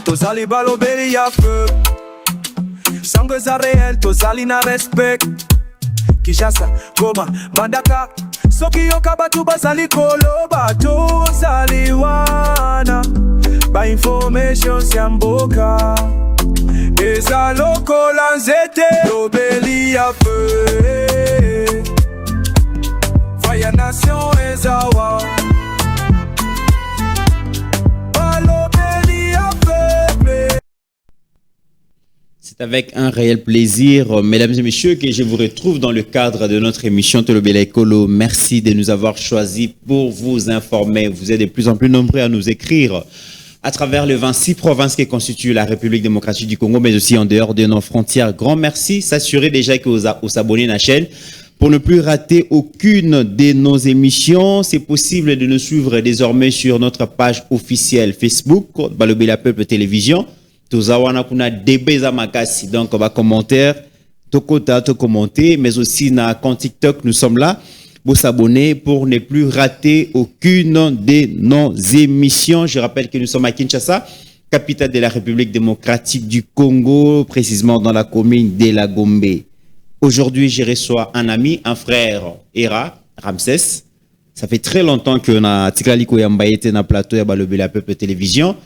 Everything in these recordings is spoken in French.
Tozali balobeli ya feu Sangue za réel, tozali na respect Kinshasa, Goma, Mbandaka Soki yoka batu bazali koloba Tozali wana Ba information ya mboka Eza lokola nzete Lobeli ya feu Faya nation ezawa C'est avec un réel plaisir, mesdames et messieurs, que je vous retrouve dans le cadre de notre émission Tolobela Ekolo. Merci de nous avoir choisis pour vous informer. Vous êtes de plus en plus nombreux à nous écrire à travers les 26 provinces qui constituent la République démocratique du Congo, mais aussi en dehors de nos frontières. Grand merci. S'assurer déjà que vous abonnez à la chaîne pour ne plus rater aucune de nos émissions. C'est possible de nous suivre désormais sur notre page officielle Facebook, Balobela Peuple Télévision. Tozawana kuna debeza makasi, donc on va commenter, tokota to commenter, mais aussi na compte TikTok, nous sommes là pour s'abonner pour ne plus rater aucune de nos émissions. Je rappelle que nous sommes à Kinshasa, capitale de la République démocratique du Congo, précisément dans la commune de la Gombe. Aujourd'hui, je reçois un ami, un frère, Era Ramsès. Ça fait très longtemps qu'on a Tikali Koyamba été na plateau ya Balobela Peuple Télévision.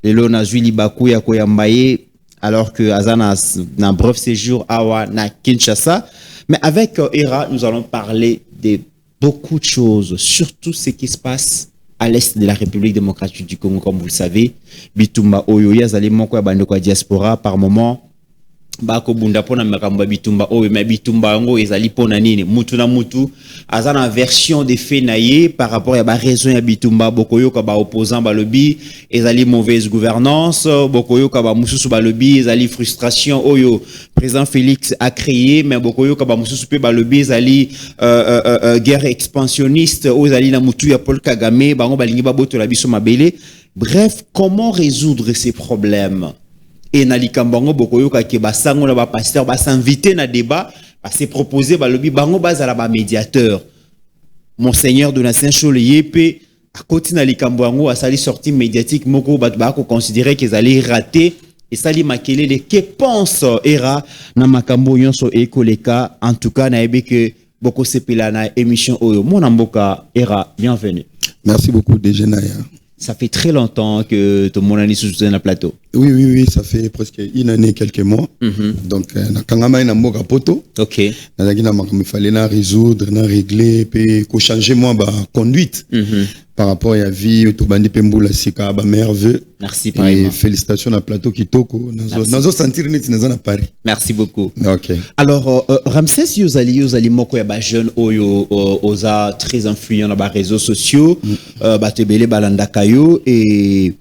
Et là, on a Zuli Bakou ya Koyambaye, alors que Azana a un bref séjour à Kinshasa. Mais avec Era, nous allons parler de beaucoup de choses, surtout ce qui se passe à l'est de la République démocratique du Congo, comme vous le savez. Bitumba Oyoya, Zalimoko Bandoko Diaspora, par moment. Bako bunda pona makamba bitumba oyo mais bitumba ngo ezali pona nini mutu na mutu azana version de fait naye par rapport à ba raison ya bitumba bokoyo ka ba opposant ba lobby ezali mauvaise gouvernance bokoyo ka ba mususu ba lobby ezali frustration oyo président Félix a créé mais bokoyo ka ba mususu pe ba lobby ezali guerre expansionniste oyo ezali na mutu ya Paul Kagame bango balingi ba botola biso mabele. Bref, comment résoudre ces problèmes? Et nalikambango bokoyo ka ke basango na ba pasteur ba s'inviter na débat ba se proposer ba lobby bango bazala ba médiateur monseigneur de la Saint-Chole yepé à côté nalikambango a sali sortie médiatique moko ba ko considérer qu'ils allaient rater et sali makele de que pense Era na makambo yonso ekoleka. En tout cas na ebe que boko sepela na émission oyo mon mboka. Era, bienvenue. Merci beaucoup Dejenaya. Ça fait très longtemps que tout le monde est sur le plateau. Oui, ça fait presque une année, quelques mois. Donc, na na mboka poto. Ok. Il fallait résoudre, régler, puis changer moi conduite par rapport à la vie, tout bandi pemboula sika ba merveilleux. Merci pareillement. Félicitations à plateau Kitoko. Nazo sentir net na Paris. Merci beaucoup. Ok. Alors Ramsès Yozali moko ya ba jeune oyo oza très influent dans les réseaux sociaux, ba tebele balanda kayo et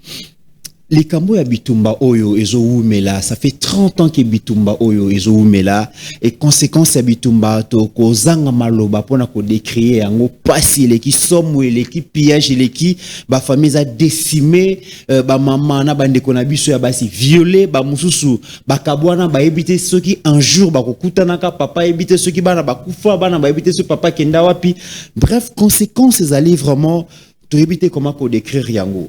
les kambo ya bitumba oyo ezo umela, ça fait 30 ans que bitumba oyo ezo umela et conséquence ya bitumba to ko zanga maloba pona ko décrier yango pasi eleki somo eleki pillage eleki ba famille a décimé ba maman na bandeko na biso ya basi violé ba mususu ba kabwana ba ebité ceux qui un jour ba kokutana ka papa ebité ceux qui bana ba kufa bana ba ebité ce papa kenda wapi. Bref, conséquences allaient vraiment to ebité comment ko décrire yango.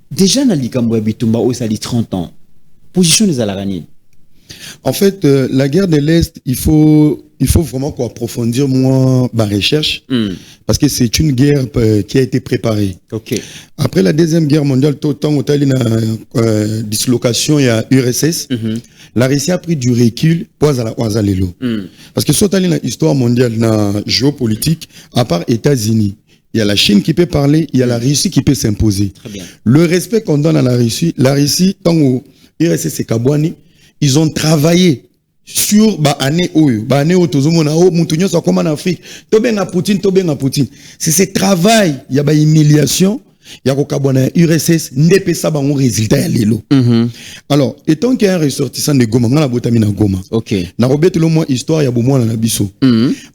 Déjà, dans le bitumba, ça a 30 ans. Position des Alarani. En fait, la guerre de l'Est, il faut vraiment approfondir ma recherche. Parce que c'est une guerre qui a été préparée. Okay. Après la Deuxième Guerre mondiale, tout le temps, on a eu une dislocation, il y a URSS. La Russie a pris du recul pour Azalelo. Parce que soit dans l'histoire mondiale, dans la géopolitique, à part États-Unis, il y a la Chine qui peut parler, il y a la Russie qui peut s'imposer. Le respect qu'on donne à la Russie, tant que URSS et Kabwani, ils ont travaillé sur année comme en Afrique. Poutine. C'est ce travail, il y a une humiliation, il y a Kabwana URSS, n'est pas ça un résultat à l'élo. Alors, étant qu'il y a un ressortissant de Goma, on a botamina Goma. OK. Na robete le moins histoire, il y a beaucoup na biso.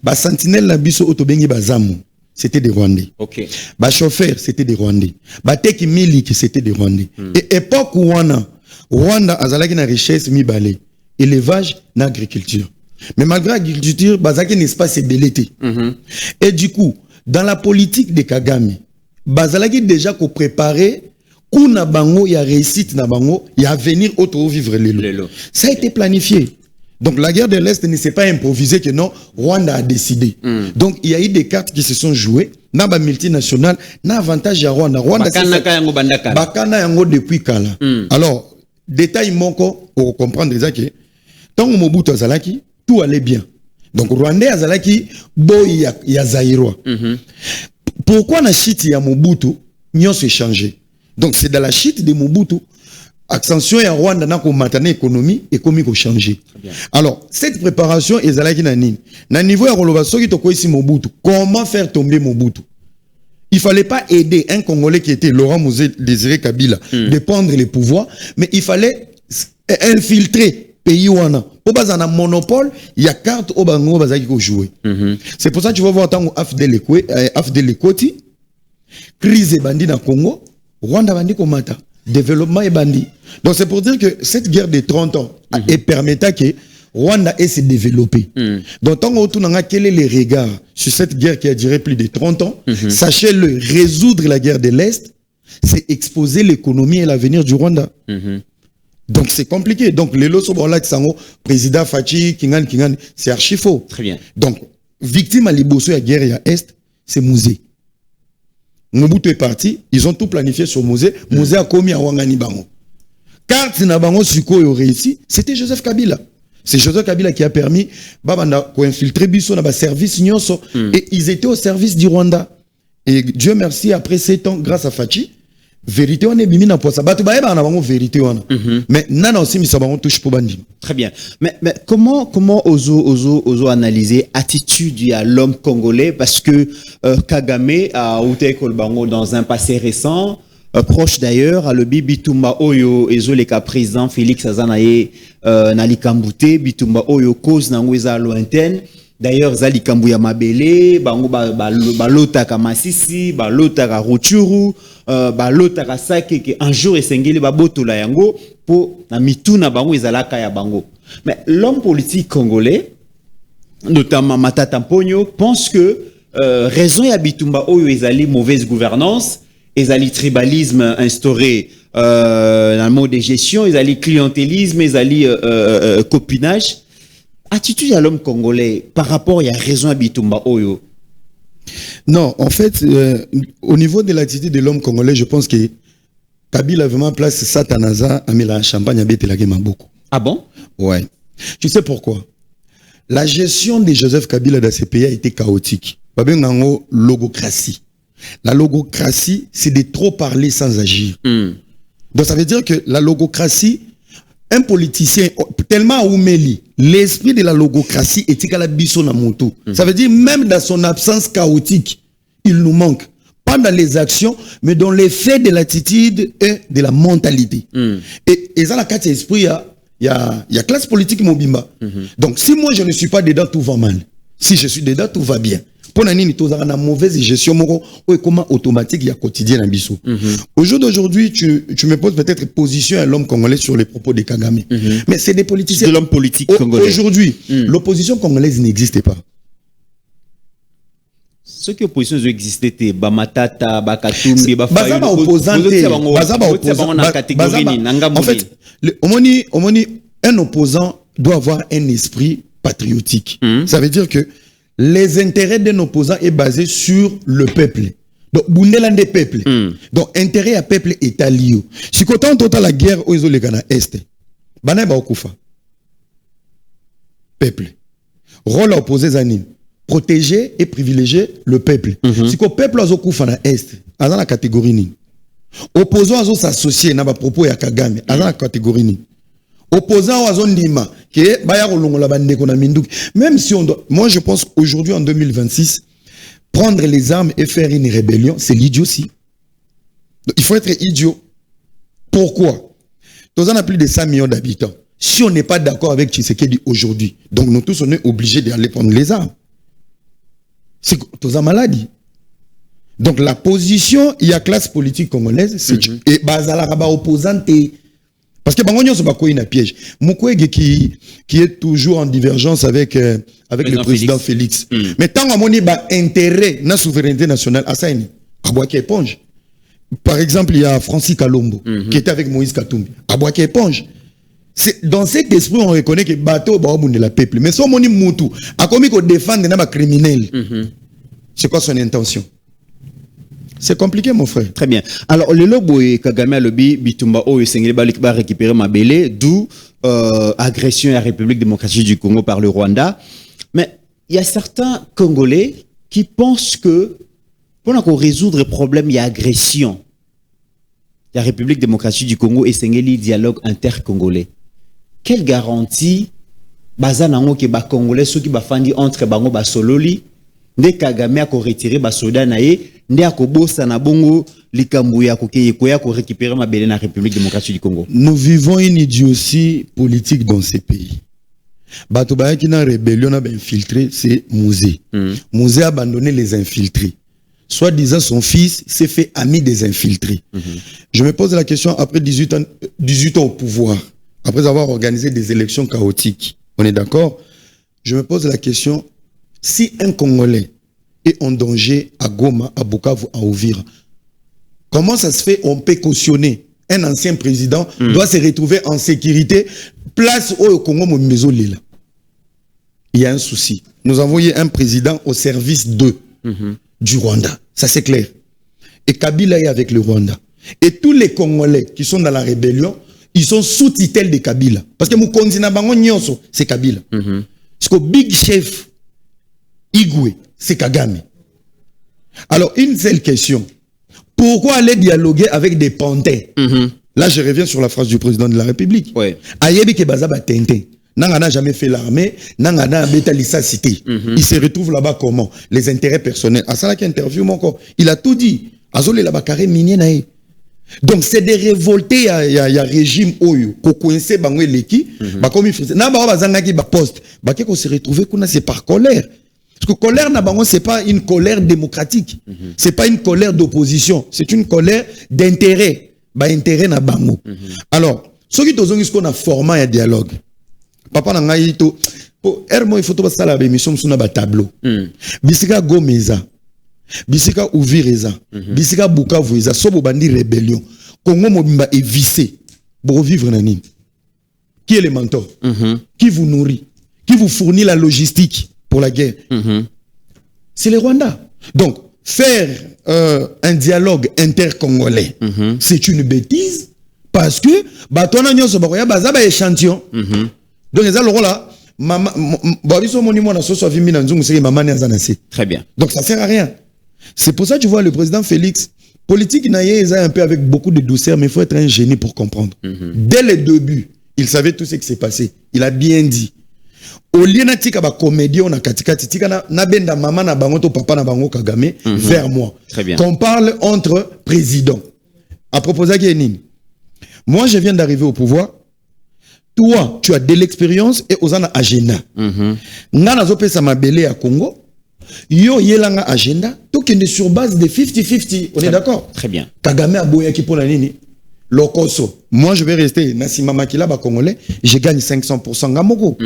Ba sentinelle na biso otobengi bazamu. C'était des Rwandais. Okay. Bah chauffeur, c'était des Rwandais. Bah teki miliki, c'était des Rwandais. Et époque où Rwanda a une richesse mi-balé. Élevage, n'agriculture. Mais malgré l'agriculture, bah ça n'est pas c'est belleté. Et du coup, dans la politique de Kagame, bazalaki déjà ko préparer kuna bango ya réussite na bango ya venir auto vivre lelo. Ça a été planifié. Donc la guerre de l'Est ne s'est pas improvisée que non, Rwanda a décidé. Donc il y a eu des cartes qui se sont jouées. Na ba multinationale, na avantage à Rwanda. Rwanda c'est bakana yango depuis kala. Alors, détail moko pour comprendre déjà que tant que Mobutu azalaki, tout allait bien. Donc Rwandais azalaki boy ya Zaïrois. Pourquoi na chute ya Mobutu, nyon s'est changé. Donc c'est dans la chute de Mobutu Accension et Rwanda n'a qu'au matin économie et comme il faut changer. Alors cette préparation est à la nini. Na niveau ya Rolobaso qui toko ici Mobutu. Comment faire tomber Mobutu? Il fallait pas aider un Congolais qui était Laurent Désiré Kabila de prendre les pouvoirs, mais il fallait infiltrer pays wana. Pour bas un monopole, il y a carte au bango bazaki ko jouer. C'est pour ça que tu vas voir tant AFDL Ekoti, crise bandi na Congo, Rwanda bandi ko mata. Développement et bandit. Donc c'est pour dire que cette guerre de 30 ans est permettant que Rwanda ait se développer. Donc tant qu'on a quel est les regards sur cette guerre qui a duré plus de 30 ans, sachez-le, résoudre la guerre de l'Est, c'est exposer l'économie et l'avenir du Rwanda. Donc c'est compliqué. Donc les lots sont là qui sont président Fachi, Kingan, c'est archi faux. Très bien. Donc victime à l'Ibosso et à guerre et à Est, c'est Mouzé. Mobutu est parti, ils ont tout planifié sur Mouzé. Mouzé a commis à Wangani Bango. Carte na Bango Suko réussi, c'était Joseph Kabila. C'est Joseph Kabila qui a permis d'infiltrer Bisso dans le service Nyonso. Et ils étaient au service du Rwanda. Et Dieu merci, après 7 ans, grâce à Fachi, vérité on est bimi na posa. Batu ba eba na bango vérité wana. Mais nana aussi mi sabango touche pour bandi. Très bien. Mais comment oso analyser attitude à l'homme congolais parce que Kagame a outé Kolbango dans un passé récent, proche d'ailleurs à le Bitumba Oyo ezoleka président Félix Azanaye Nalikambouté Bitumba Oyo cause nangweza lointaine. D'ailleurs, Zali Kambuya Mabele, bango balota ka Masisi, balota ka Ruchuru, balota ka Sake, que un jour esengeli baboto la yango pour na mituna bango ezalaka ya bango. Mais l'homme politique congolais, notamment Matata Mponyo, pense que raison ya Bitumba Oyo ezali mauvaise gouvernance, ezali tribalisme instauré dans le mode de gestion, ezali clientélisme, ezali copinage. Attitude à l'homme congolais par rapport à la raison à Bitumba Oyo? Non, en fait, au niveau de l'attitude de l'homme congolais, je pense que Kabila a vraiment place Satanaza à Mila Champagne à Betelagema beaucoup. Ah bon? Ouais. Tu sais pourquoi? La gestion de Joseph Kabila dans ces pays a été chaotique. Babengango logocratie. La logocratie, c'est de trop parler sans agir. Donc ça veut dire que la logocratie, un politicien tellement oumeli, l'esprit de la logocratie est à la biso na moto. Ça veut dire même dans son absence chaotique, il nous manque. Pas dans les actions, mais dans les faits de l'attitude et de la mentalité. Et ça, la carte esprit, il y a classe politique mobimba. Donc si moi je ne suis pas dedans, tout va mal. Si je suis dedans, tout va bien. Pour nani to za na mauvaise gestion moko ou comment automatique il y a quotidien na biso. Au jour d'aujourd'hui, tu me poses peut-être position à l'homme congolais sur les propos de Kagame. Mais c'est des politiciens. De l'homme politique congolais. Aujourd'hui, l'opposition congolaise n'existait pas. Ceux qui opposition existaient, Bamatata, Bakatumbi, Bazaba opposant, en fait, un opposant doit avoir un esprit patriotique. Ça veut dire que les intérêts d'un opposant est basé sur le peuple. Donc, Bundeland des peuples. Donc, intérêt à peuple est allié. Si quand on total la guerre aux Olegana Est, Bana Baokufa. Peuple. Rôle opposé Zanin. Protéger et privilégier le peuple. Si le peuple a Okufa na Est, dans la catégorie ni. Opposant à s'associer na ba propos ya Kagame, dans la catégorie ni. Opposant à Zondima, qui est même si on doit, moi je pense aujourd'hui en 2026, prendre les armes et faire une rébellion, c'est l'idiotie. Il faut être idiot. Pourquoi? Nous avons plus de 5 millions d'habitants. Si on n'est pas d'accord avec Tshisekedi aujourd'hui, donc nous tous on est obligés d'aller prendre les armes. C'est une maladie. Donc la position, il y a classe politique congolaise, c'est et Bazala opposante. Parce que Bangonyo se bat un piège. Mukwege qui est toujours en divergence avec le président Félix. Mais tant qu'on a intérêt na souveraineté nationale, à ça Abouaki éponge. Par exemple, il y a Francis Kalombo, qui était avec Moïse Katumbi. Abouaki éponge. Dans cet esprit, on reconnaît que bateau est la peuple. Mais si on dit Moutou, a commis qu'on défend des criminels, c'est quoi son intention? C'est compliqué, mon frère. Très bien. Alors, le lobo Kagame Alobi, Bitumba O, va récupérer Mabele, d'où agression à la République démocratique du Congo par le Rwanda. Mais il y a certains Congolais qui pensent que pour résoudre le problème, il y a agression. La République démocratique du Congo et Sengeli dialogue inter-congolais. Quelle garantie bazanango ke ba Congolais ceux qui ba fandi entre bango ba sololi nde Kagame a ko retirer ba soda na ye nde akobosa na bongo likambu ya kokeye ko ya ko récupérer mabele na République démocratique du Congo. Nous vivons une idiotie politique dans ces pays. Bato ba qui na rébellion a infiltré, c'est Mouzé. Mouzé a abandonné les infiltrés. Soit disant son fils s'est fait ami des infiltrés. Je me pose la question après 18 ans au pouvoir, après avoir organisé des élections chaotiques. On est d'accord? Je me pose la question, si un Congolais est en danger à Goma, à Bukavu, à Uvira, comment ça se fait on peut cautionner un ancien président doit se retrouver en sécurité, place au Congo Momezo Lila? Il y a un souci. Nous avons eu un président au service du Rwanda. Ça c'est clair. Et Kabila est avec le Rwanda. Et tous les Congolais qui sont dans la rébellion, ils sont sous tutelle de Kabila. Parce que Mukonzi na bango nyonso, c'est Kabila. Parce que Big Chef Igwe, c'est Kagame. Alors, une seule question. Pourquoi aller dialoguer avec des pantins? Là, je reviens sur la phrase du président de la République. Ayebi ke bazaba tintin. Nanga n'a jamais fait l'armée, Nanga n'a bétalissa cité. Il se retrouve là-bas comment? Les intérêts personnels. À ça, qui interview mon corps, il a tout dit. Azole là-bas carré minier naï. Donc c'est des révoltés, il y a régime oyo, ko coincé bangwe leki, ba comme il faisait. Na ba bazanga ki ba poste, ba ke ko se retrouver kuna c'est par colère. Parce que colère na bango c'est pas une colère démocratique. C'est pas une colère d'opposition, c'est une colère d'intérêt, ba intérêt na bango. Alors, ce qui tozongi ce qu'on a format ya dialogue. Papa na ngai to ermo il faut to basala ba émission suna ba tableau. Bisika Gomeza. Bisika Uvireza, Bisika Bukavu eza sobo bandi rébellion. Congo mobimba est vissé. Pour vivre nani. Qui est le mentor? Qui vous nourrit? Qui vous fournit la logistique pour la guerre? C'est le Rwanda. Donc, faire un dialogue inter-congolais, c'est une bêtise parce que batona nyonso bakoya baza ba échantillon. Donc eza loko là très bien. Donc ça sert à rien. C'est pour ça que tu vois le président Félix, politique naïe, un peu avec beaucoup de douceur, mais il faut être un génie pour comprendre. Dès le début, il savait tout ce qui s'est passé. Il a bien dit. Au lieu de tika ba comédie on a katika tika na benda maman na bango to papa na bango Kagame vers moi. Très bien. Qu'on parle entre présidents. À propos de Guénine. Moi je viens d'arriver au pouvoir. Toi, tu as de l'expérience et aux agenda. Ngana zope sa mabele à Congo. Yo yelanga agenda. Tout qui est sur base de 50-50. On est d'accord? Très bien. Kagame a boya qui pour la nini. Lokoso. Moi, je vais rester. Nasima Makila ba Congolais. Je gagne 500% Ngamoko.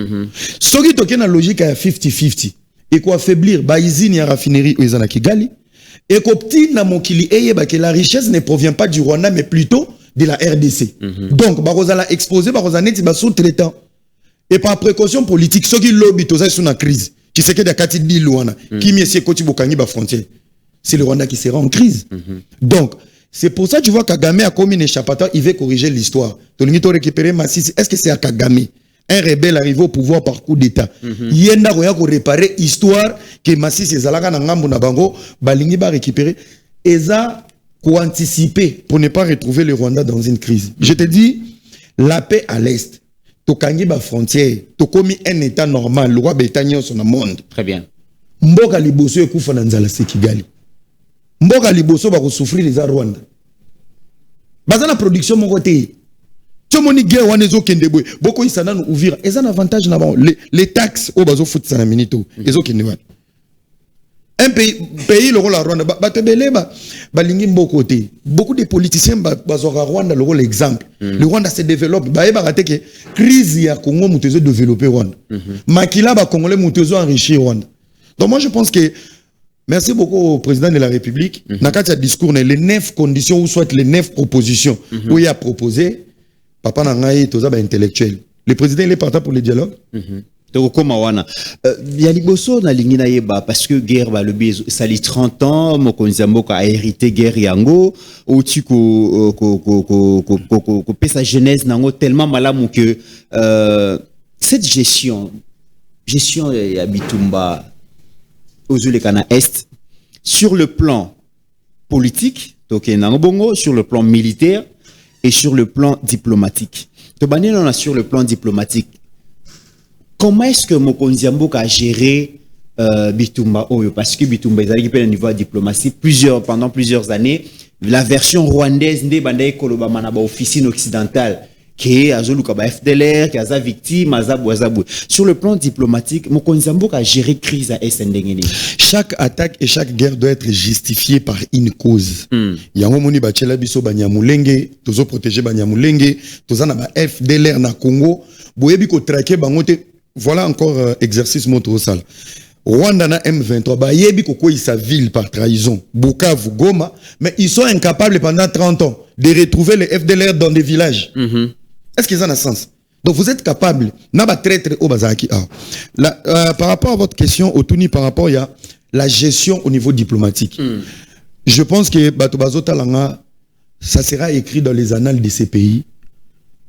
Ce qui est la logique à 50-50. Et quoi affaiblir. Ba izini ya raffinerie Oizana Kigali. Et quoi petit na mokili eye ba que la richesse ne provient pas du Rwanda mais plutôt de la RDC. Donc, Barozala exposé, Barozana est sous-traitant. Et par précaution politique, ceux qui lobby, tout ça, sont en crise. Qui sait que des Kati di Luana, qui m'y est Koti Bokangi, ba frontière. C'est le Rwanda qui sera en crise. Donc, c'est pour ça que tu vois Kagame a commis un échappatoire, il veut corriger l'histoire. Tonito récupérer Massissi. Est-ce que c'est à Kagame? Un rebelle arrivé au pouvoir par coup d'État. Yenda Roya ko réparer histoire que Massissi Zalaga na ngambu na bango, balingi ba récupérer. Eza pour anticiper, pour ne pas retrouver le Rwanda dans une crise. Je te dis, la paix à l'Est, Tokangi ba frontière, Tokomi un état normal, le roi Bétagnon son monde. Très bien. Mboka liboso ekufa na nzala se Kigali. Mboka liboso ba ko souffrir les Rwanda. Baza na production mon côté. Tomoni guerre wana ezo kende boy. Boko isana no Uvira, eza un avantage na ba les taxes au bazo foot sana minito, ezo kende wana. Un pays le rôle à Rwanda, balingi côté. Beaucoup de politiciens bazora Rwanda le rôle exemple. Le Rwanda se développe. Ba que crise ya Congo mutezo développer Rwanda. Makila ba Congolais mutezo enrichir Rwanda. Donc moi je pense que Merci beaucoup au président de la République. Dans le discours, les 9 conditions ou soit les 9 propositions où il a proposé, papa Nangaï, tout ça, intellectuel. Le président, il est partant pour le dialogue. Donc, comme wana, il y a liboso na lingina yeba parce que guerre va le biais sali 30 ans, Mokonzamboka a hérité guerre yango, ou tu ko sa genèse nango tellement malamu que cette gestion ya Bitumba aux Zulekana Est sur le plan politique, donc nango sur le plan militaire et sur le plan diplomatique. To bani on a sur le plan diplomatique. Comment est-ce que Mokonzamboka a géré Bitumba Oyo? Parce que Bitumba est arrivé au niveau de la diplomatie pendant plusieurs années. La version rwandaise n'est pas une officine occidentale qui est à FDLR, qui est victime, sur le plan diplomatique, Mokonzamboka a géré la crise à SNDN. Chaque attaque et chaque guerre doit être justifiée par une cause. Yango moni bachela biso banyamulenge, tozo protéger banyamulenge, toza na ba FDLR na Congo, boyebi ko traquer bangote. Voilà encore exercice montre sale. Rwanda na M23 ba yebi ko sa ville par trahison, Bukavu, Goma, mais ils sont incapables pendant 30 ans de retrouver les FDLR dans des villages. Est-ce que ça a sens? Donc vous êtes capable na ba traître au bazaki. Par rapport à votre question Otuni, par rapport à la gestion au niveau diplomatique. Je pense que bato bazota langa, ça sera écrit dans les annales de ces pays.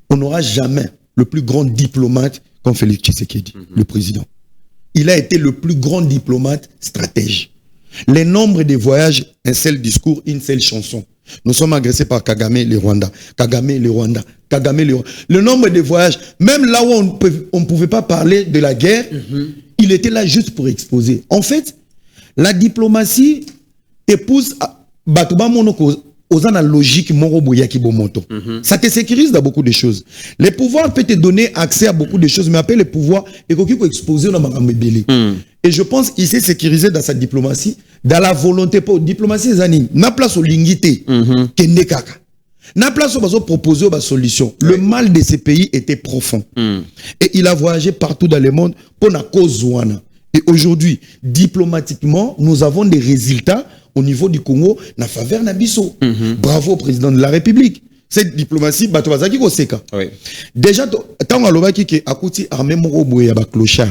On n'aura jamais le plus grand diplomate comme Félix Tshisekedi, le président. Il a été le plus grand diplomate stratège. Les nombres de voyages, un seul discours, une seule chanson. Nous sommes agressés par Kagame, les Rwandais. Kagame, les Rwandais. Kagame, les Rwandais. Le nombre de voyages, même là où on ne pouvait pas parler de la guerre, il était là juste pour exposer. En fait, la diplomatie épouse Batouba Monoko aux la logique moroboyaki bomoto. Ça te sécurise dans beaucoup de choses. Les pouvoirs peuvent te donner accès à beaucoup de choses, mais après les pouvoirs, il faut exposer dans Magamebele. Et je pense qu'il s'est sécurisé dans sa diplomatie, dans la volonté pour diplomatie zani, na place au lingité, kende kaka. Na place au proposer aux solutions. Le mal de ces pays était profond. Et il a voyagé partout dans le monde pour la cause ouana. Et aujourd'hui, diplomatiquement, nous avons des résultats au niveau du Congo, na faveur Nabiso. Bravo au président de la République. Cette diplomatie, Batouazaki Koseka. Déjà, tant on a dit que Akouti armée moro boya ba clochard.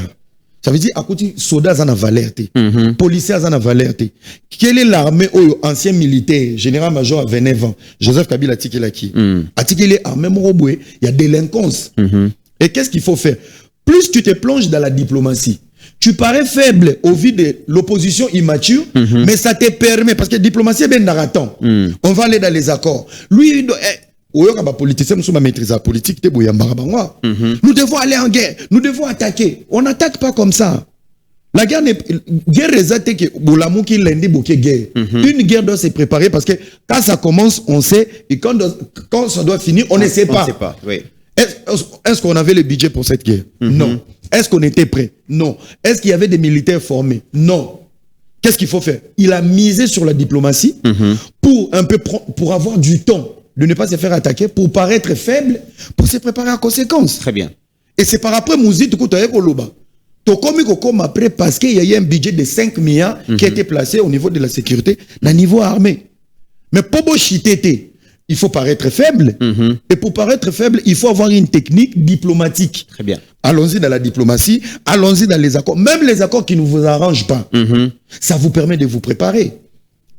Ça veut dire Akouti soldats en valeur, policiers en valeur. Quelle est l'armée ancien militaire, général-major à 29 ans, Joseph Kabila Tikelaki. Atikele armée moro boya, il y a délinquance. Et qu'est-ce qu'il faut faire? Plus tu te plonges dans la diplomatie, tu parais faible au vu de l'opposition immature, mais ça te permet, parce que la diplomatie est bien narratant. On va aller dans les accords. Lui, nous devons aller en guerre, nous devons attaquer. On n'attaque pas comme ça. La guerre n'est guerre résultat que guerre. Une guerre doit se préparer parce que quand ça commence, on sait, et quand ça doit finir, on ne sait pas. On sait pas, oui. Est-ce qu'on avait le budget pour cette guerre? Non. Est-ce qu'on était prêt? Non. Est-ce qu'il y avait des militaires formés? Non. Qu'est-ce qu'il faut faire? Il a misé sur la diplomatie pour avoir du temps de ne pas se faire attaquer, pour paraître faible, pour se préparer à conséquence. Très bien. Et c'est par après Mouzi tout Koloba. Comme après parce qu'il y a eu un budget de 5 milliards qui a été placé au niveau de la sécurité, au niveau armé. Mais pour chiter, il faut paraître faible. Et pour paraître faible, il faut avoir une technique diplomatique. Très bien. Allons-y dans la diplomatie, allons-y dans les accords. Même les accords qui ne vous arrangent pas, ça vous permet de vous préparer.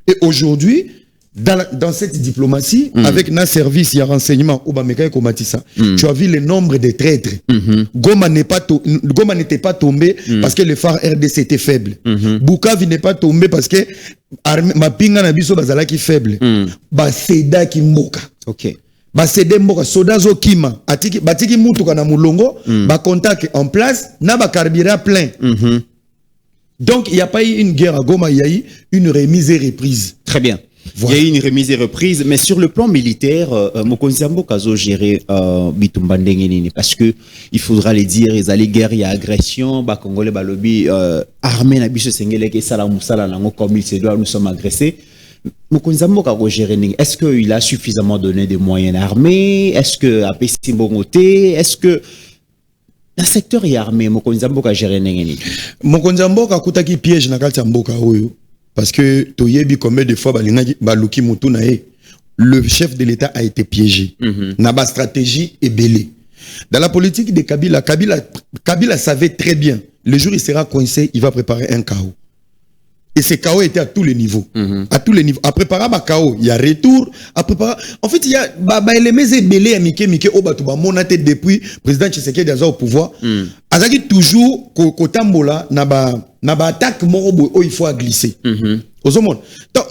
Et aujourd'hui, dans cette diplomatie, avec nos services, il y a renseignement, tu as vu le nombre de traîtres. Goma n'était pas tombé parce que le phare RDC était faible. Bukavu n'est pas tombé parce que Mapinga Nabiso Bazala qui est faible. Baseda qui moka. Ok. Basede moka. Sodazo Kima. Batiki Mutuka na Mulongo. Contact en place. Na ba carburant plein. Donc il n'y a pas eu une guerre à Goma, il y a eu une remise et reprise. Très bien. Voilà. Il y a eu une remise et reprise, mais sur le plan militaire, Mokonzamboka a géré Bitumba Ndengenini parce que il faudra les dire, ils allaient guerre, il y a agression, Congolais, lobby armée, Nabiso Sengele, qui Salamoussala, comme il se doit, nous sommes agressés. Mokonzamboka a géré. Est-ce qu'il a suffisamment donné des moyens armés? Est-ce que à Pessimbogoté? Est-ce que le secteur est armé? Mokonzamboka a géré Ndengenini. Mokonzamboka a coûté piège na Kaltamboka. parce que toyebi combien de fois baluki mutu na ye, le chef de l'État a été piégé. Naba stratégie est belée. Dans la politique de Kabila savait très bien, le jour où il sera coincé, il va préparer un chaos. Et ce chaos était à tous les niveaux. À tous les niveaux. À préparer un chaos, il y a retour. À préparer... En fait, il y a les mecs belés à Mike Obatuba, monate depuis le président Tshisekedi au pouvoir. Azaki toujours, Kotambola, n'a attaque morobo, il faut glisser. Au monde.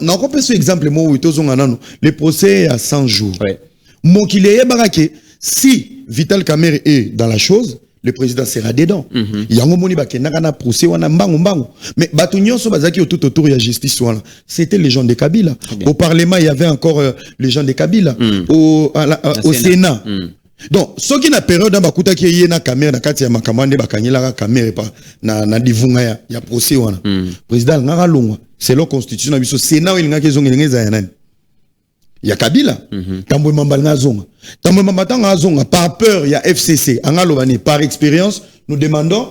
Donc, on peut ce exemple, le procès à 100 jours. Mon qu'il est baraké, si Vital Kamerhe est dans la chose, le président sera dedans. Yango moni bakena procès wana mbangu mbangu. Mais batunyo so bazaki tout autour de la justice wana. C'était les gens de Kabila. Au Parlement, il y avait encore les gens de Kabila. Au Sénat. Donc, ce qui n'a période dans bakuta qui est na caméra na kati ya makamande bakanyela ka caméra pa na divunga ya procès wana. Président ngaka longwa. C'est la constitution na biso Sénat il ngaka zonga ngeza ya nani. Il y a Kabila, Tamboy Mambal Nazonga. Tamboy Mambal Nazonga, par peur, il y a FCC. Par expérience, nous demandons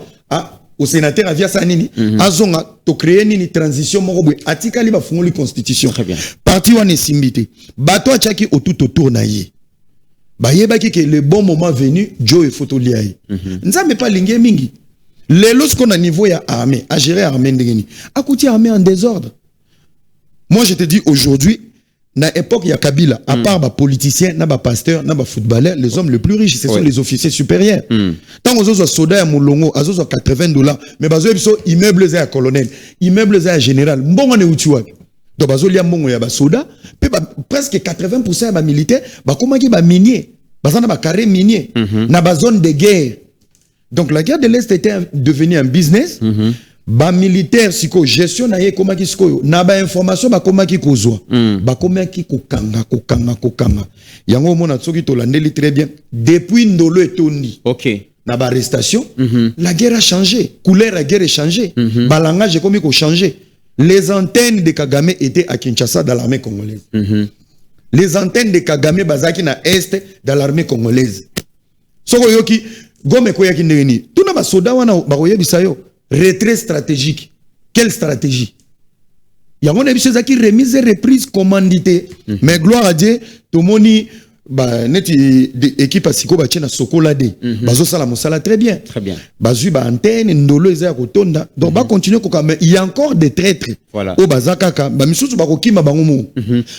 au sénateur Avia Sanini, Azonga, to créer une transition, Atika li ba fongoli constitution. Très bien. Parti wane simbité. Bato a tchaki au tout autour na ye. Ba yebaki que le bon moment venu, Joe et photo liaye. Nzambe pas lingé mingi. Les lorsqu'on a niveau ya armée, à gérer armée ndengeni. Akouti armée en désordre. Moi je te dis aujourd'hui, dans l'époque, il y a Kabila, à part les politiciens, les pasteurs, les footballeurs, les hommes les plus riches, ce sont les officiers supérieurs. Tant que vous avez soda à Moulongo, vous avez $80, mais vous avez immeubles à colonel, immeubles à général. Bon, on est où tu vois? Donc, vous avez soda, presque 80% de militaires, comment ils sont miniers? Ils sont carré minier, dans la zone de guerre. Donc, la guerre de l'Est était devenue un business. Ba militaire siko gestion na ye koma ki siko na ba information ba koma ki kozwa ba koma ki kokanga yango mona tsoki to landeli très bien depuis Ndolo etondi na ba arrestation la guerre a changé, couleur la guerre a changé, ba langage komi ko changer. Les antennes de Kagame étaient à Kinshasa dans l'armée congolaise. Les antennes de Kagame bazaki na est dans l'armée congolaise. Soko yoki gome ko yaki ndeni tuna ba soda wana ba koyebisa yo. Retrait stratégique. Quelle stratégie? Il y a mon émission qui remise et reprise commandité. Mais gloire à Dieu, tout le monde neti équipe à Siko Bachena Sokolade. Bazo sala mosala très bien. Très bien. Bazu ba antenne ndolo eza kotonda. Donc ba continuer ko mais il y a encore des traîtres. Voilà. Au bazakaka ba misusu ba kokima bangomo.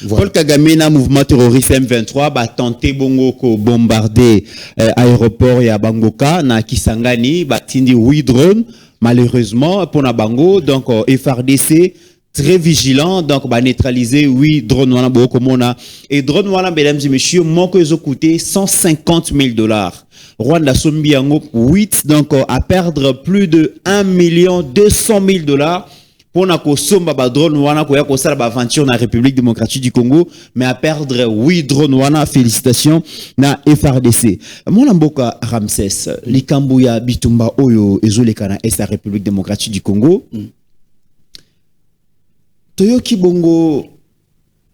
Paul Kagame na mouvement terroriste M23 ba tenté bongo ko bombarder aéroport ya Bangoka na Kisangani ba tindi 8 drones. Malheureusement, pour Nabango, donc FRDC, très vigilant, donc bah, neutraliser, oui, drone wana bokomona. Et drone wana, mesdames et messieurs, moi que ils ont coûté $150 000. Rwanda Sombiango, 8, donc à perdre plus de $1 200 000. Pour na ko somba ba drone wana ko ya ko sala ba aventure na République démocratique du Congo, mais à perdre 8 drone wana, félicitations na FRDC. Mon mboka Ramsès, likambu ya bitumba oyo ezoleka na est la République démocratique du Congo. Toyoki bongo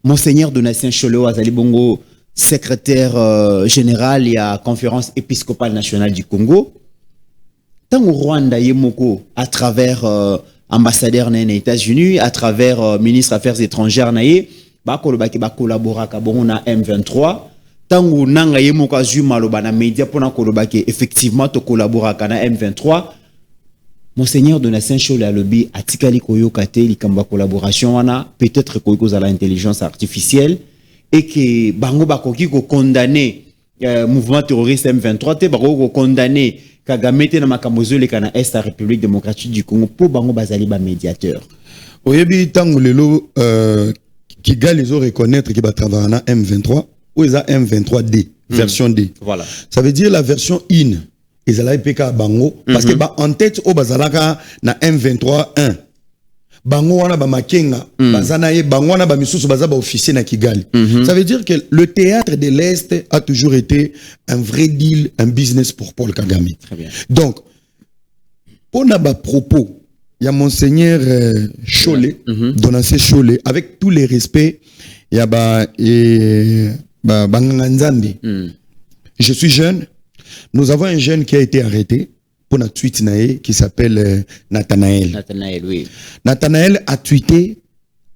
Monseigneur Donatien Cholo azali bongo secrétaire général ya conférence épiscopale nationale du Congo. Tango Rwanda yemoko à travers ambassadeur des États-Unis, à travers ministre Affaires étrangères naie, ba collaborer ka bon na M23. Tango nanga yemoka zuma lo bana média pona kolobaki effectivement to collaborer ka na M23. Monseigneur Donatien Cholo alobi atikali koyoka te likamba collaboration wana peut-être koyiko za l'intelligence artificielle et que bango bakoki ko condamner mouvement terroriste M23 te bako ko condamner Kagame te na makambozo le kana est la République démocratique du Congo pour bango bazali ba médiateur. Oyebi tango lelo Kigali les reconnaître qui va travailler na M23 ou ils a M23D version D. Voilà. Ça veut dire la version IN ils allaient PK bango parce que ba en tête au bazalaka na M23-1. Bango wana ba makenga bazana ye bango wana ba misusu bazaba officier na Kigali. Ça veut dire que le théâtre de l'Est a toujours été un vrai deal, un business pour Paul Kagame. Très bien. Donc on a ba propos il y a monseigneur Cholé, Donatien Cholé, avec tous les respects il y a ba Nzambi. Je suis jeune, nous avons un jeune qui a été arrêté pour notre tweet qui s'appelle Nathanaël. Nathanaël, oui. Nathanaël a tweeté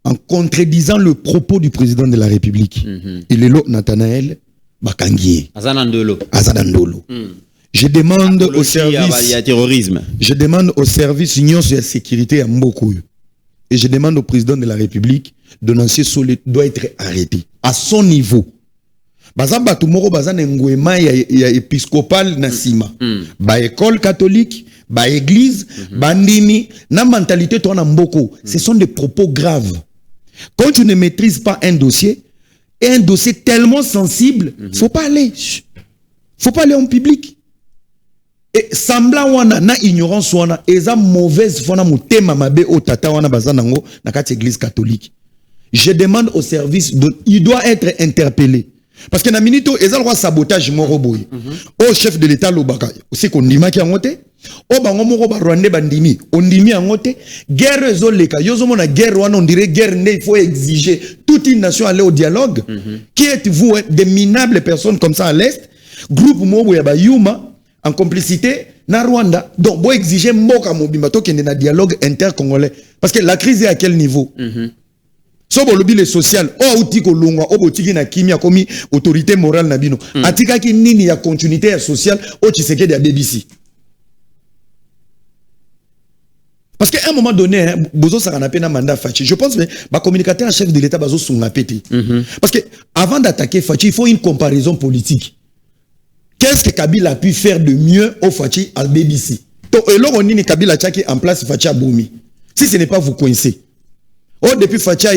en contredisant le propos du président de la République. Et le lot Nathanaël Bakangié. Azanandolo. Azanandolo. Je demande au service. Il y a terrorisme. Je demande au service Union sur la sécurité à Mbokou. Et je demande au président de la République de Nancy Solé doit être arrêté à son niveau. Bazamba tumoro bazana ngwema ya épiscopal nasima. Ba école catholique, ba église, bandimi, na mentalité to na mboko. Ce sont des propos graves. Quand tu ne maîtrises pas un dossier tellement sensible, faut pas aller en public. Et semblant wana na ignorance wana eza mauvaise fona mutema mabe o tata wana bazanango na kati église catholique. Je demande au service il doit être interpellé parce que na minito eza le sabotage moko boy. Au chef de l'état lobaka aussi qu'on ndima ki angote o bango moko ba Rwanda bandimi ondimi angote guerre ezoleka yozo mona guerre wana on dirait guerre ne il faut exiger toute une nation aller au dialogue. Qui êtes-vous des minables personnes comme ça à l'est groupe moko ya ba yuma en complicité na Rwanda donc bo exiger mboka mobimba to kende na dialogue intercongolais parce que la crise est à quel niveau so bo lobi le social o uti ko lungwa o botiki na kimia komi autorité morale na bino atika ki nini ya continuité ya social o Tshisekedi ya BBC parce qu'à un moment donné bozo sakana pe na mandat Fachi je pense que ba communicateur en chef de l'état bazo sunga pété parce que avant d'attaquer Fachi il faut une comparaison politique. Qu'est-ce que Kabila a pu faire de mieux au Fachi à BBC? Et là, on dit que Kabila a en place Fachi à Boumi. Si ce n'est pas vous coincez. Oh, depuis Fachi,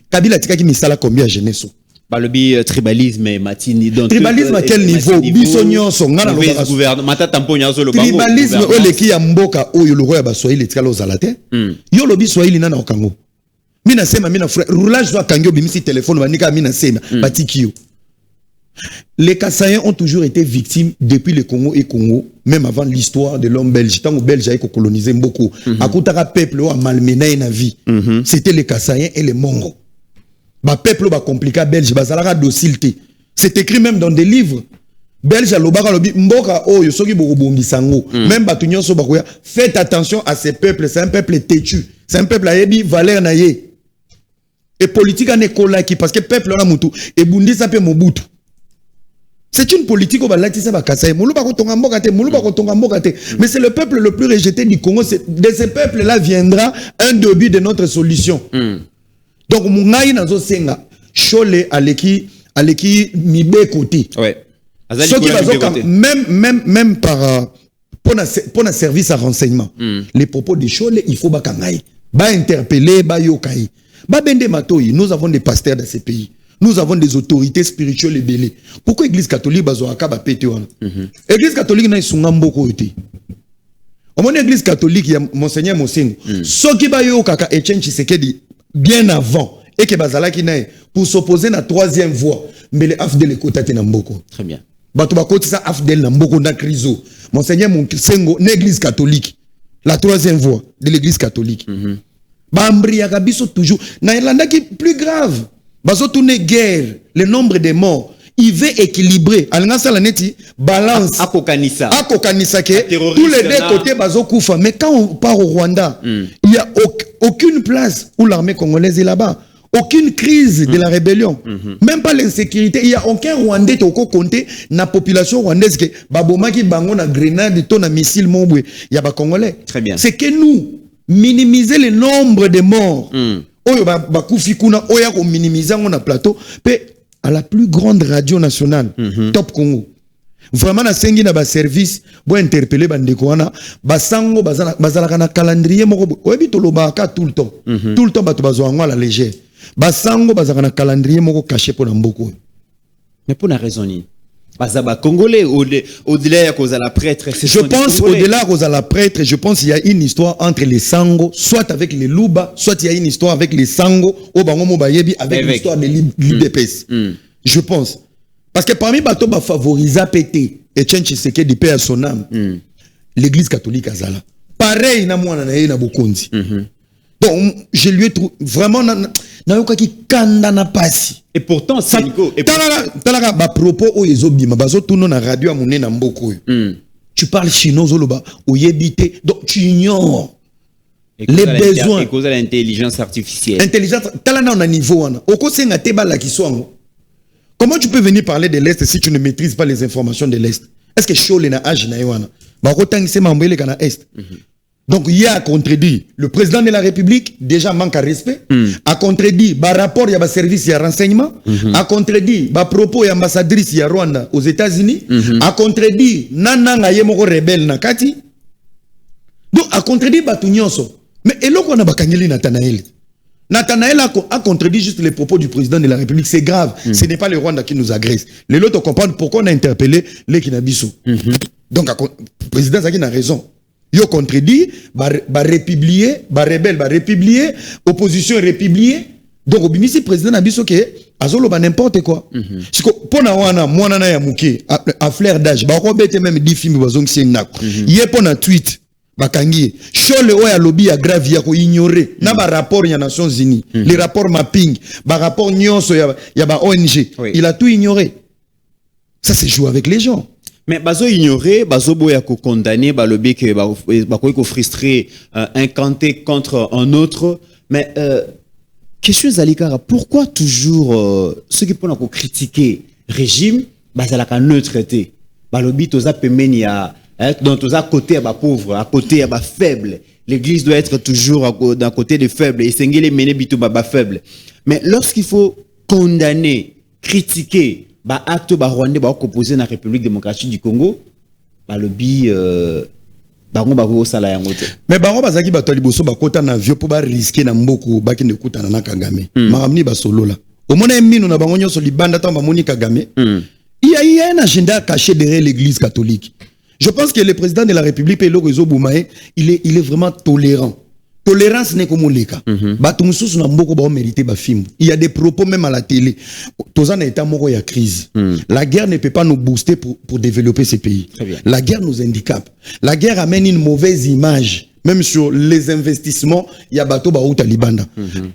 Kabila a misala combien jeunesse? Balobi tribalisme et matini. Tribalisme à quel niveau? Bisognon son tribalisme au leki ya mboka o yolo ya baswahili tika lo zalate. Yo lobi swahili nana okango. Mina sema mina frère roulage soit kangyo bimisi téléphone banika mina sema batikio. Les Kassaïens ont toujours été victimes depuis le Congo et Congo, même avant l'histoire de l'homme belge. Tant que les Belges avaient colonisé beaucoup. À Koutara peuple a malmené na vie. C'était les Kassaïens et les Mongos. Ba peuple ba compliqué belge, ba zalara docilité. C'est écrit même dans des livres. Belge lobaka lobi mboka o yosoki bokobongi sango. Même batunyo so bakoya, faites attention à ces peuples, c'est un peuple têtu. C'est un peuple ayebi valeur na ye. Et politique en écolaki parce que peuple na mutu et bundi sa pe mobutu. C'est une politique au Balatissa Bakassaï. Mais c'est le peuple le plus rejeté du Congo. De ce peuple-là viendra un début de notre solution. Donc, Moungaï Nazo Senga, Chole, Aleki, Mibe Côté. Ouais. Même par pour un service à renseignement, les propos de Chole, il faut Bakangaï. Ba interpeller, ba yokai. Ba bende matoyi. Nous avons des pasteurs dans ces pays. Nous avons des autorités spirituelles et belées. Pourquoi l'église catholique bazoaka ba pété wana? L'église catholique na isunga mboko yote. Au moins l'église catholique ya monseigneur Mosengo. Soki ba yo kaka Etienne Tshisekedi bien avant et que bazalaki na pour s'opposer na troisième voie. Mais les afdel ekotati na mboko. Très bien. Bato bakoti sa afdel na mboko na krizo. Monseigneur Mosengo na église catholique. La troisième voie de l'église catholique. Ba ambriaka biso toujours na Irlanda qui plus grave. Bazo tourner guerre, le nombre de morts, il veut équilibrer. Alangasa la neti balance. Akokanisa que tous les deux côtés bazo koufa. Mais quand on part au Rwanda, il n'y a aucune place où l'armée congolaise est là-bas. Aucune crise de la rébellion. Même pas l'insécurité. Il n'y a aucun Rwandais qui a compté na population rwandaise que babomaki bango na grenade, ton na missile mobwe. Il y a pas Congolais. Très bien. C'est que nous minimiser le nombre de morts. Oyo bakufi kuna oya ko minimiser on a plateau pe à la plus grande radio nationale Top Congo vraiment na sengi na ba service bo interpeller bandeko wana basango bazala kana calendrier moko oyebi to lobaka tout le temps bato bazwa la légère basango bazala kana calendrier moko caché pour na mboko mais pour la raison ni Bazaba Congolais, au-delà de la prêtre. Je pense au-delà de la prêtre, je pense qu'il y a une histoire entre les Sango, soit avec les Luba, soit il y a une histoire avec les Sango, au Bangomo Bayebi, avec l'histoire de l'IDPS. Je pense. Parce que parmi Bato ba favorisa pété, Etienne Tshisekedi paix à son âme, l'église catholique Azala. Pareil, na mwana na ye na bokonzi. Donc, je lui ai trouvé vraiment nayoka ki kanda na pasi. Et pourtant, c'est talaka ba propos o ezobima bazo tuno na radio a monné na mboko. Tu parles chinois zoloba oyebite donc tu ignores. les besoins. Et cause à l'intelligence artificielle. Intelligence, talana on a niveau. Oko senga teba la kiswango. Comment tu peux venir parler de l'Est si tu ne maîtrises pas les informations de l'Est? Est-ce que Chole na âge na yoana? Ba ko tang se mambele kana Est. Donc il y a contredit le président de la République, déjà manque à respect, a contredit par rapport à service de renseignement, a contredit par propos de l'ambassadrice de Rwanda aux États-Unis, a contredit nananga yemoko rebelle na kati. Donc a contredit batu nyonso. Mais eloko na bakangeli Nathanaël. Nathanaël a contredit juste les propos du président de la République, c'est grave. Ce n'est pas le Rwanda qui nous agresse. Les autres comprennent pourquoi on a interpellé les Kinabiso. Donc le président Zaki a raison. Yo contredit, ba républier, ba rebelle, ba républier, opposition républier. Donc au bimisi président Nabiso ke azolo ba n'importe quoi. Pona wana mwana na ya muke à flair d'âge, ba ko bete même 10 films bazong sienako. Yé pona tweet bakangi Chole oya lobby ya grave ya ko ignorer na ba rapport ya Nations Unies, les rapports mapping, ba rapport nyonso ya ba ONG, il a tout ignoré. Ça se joue avec les gens. Mais bazo ignorer, bazo boya ko condamner, ba lobby que ba ko frustrer un canté contre un autre. Mais question Zalikara, pourquoi toujours ceux qui peuvent critiquer régime, bah ça la ka neutralité. Ba lobby toza pemeni ya donc toza côté à pauvre, à côté à faible. L'église doit être toujours d'un côté des faibles et sengele mener bitu ba faible. Mais lorsqu'il faut condamner, critiquer ba acte ba Rwandais ba opposé na République démocratique du Congo, ba lobby bango ba ko sala yango te. Mais bango bazaki ba to liboso ba kota na vieux pour ba risquer na mboko ba ki ne kutana na Kagame. Maramni ba solo la. Au mona minu na bango nyoso libanda ta ba moni Kagame. Il y a un agenda caché derrière l'église catholique. Je pense que le président de la République et le réseau Boumae, il est vraiment tolérant. Tolérance n'est comme le cas. Il y a des propos même à la télé. Il y a crise. La guerre ne peut pas nous booster pour développer ces pays. La guerre nous handicape. La guerre amène une mauvaise image. Même sur les investissements, il y a bateau baouta libanda.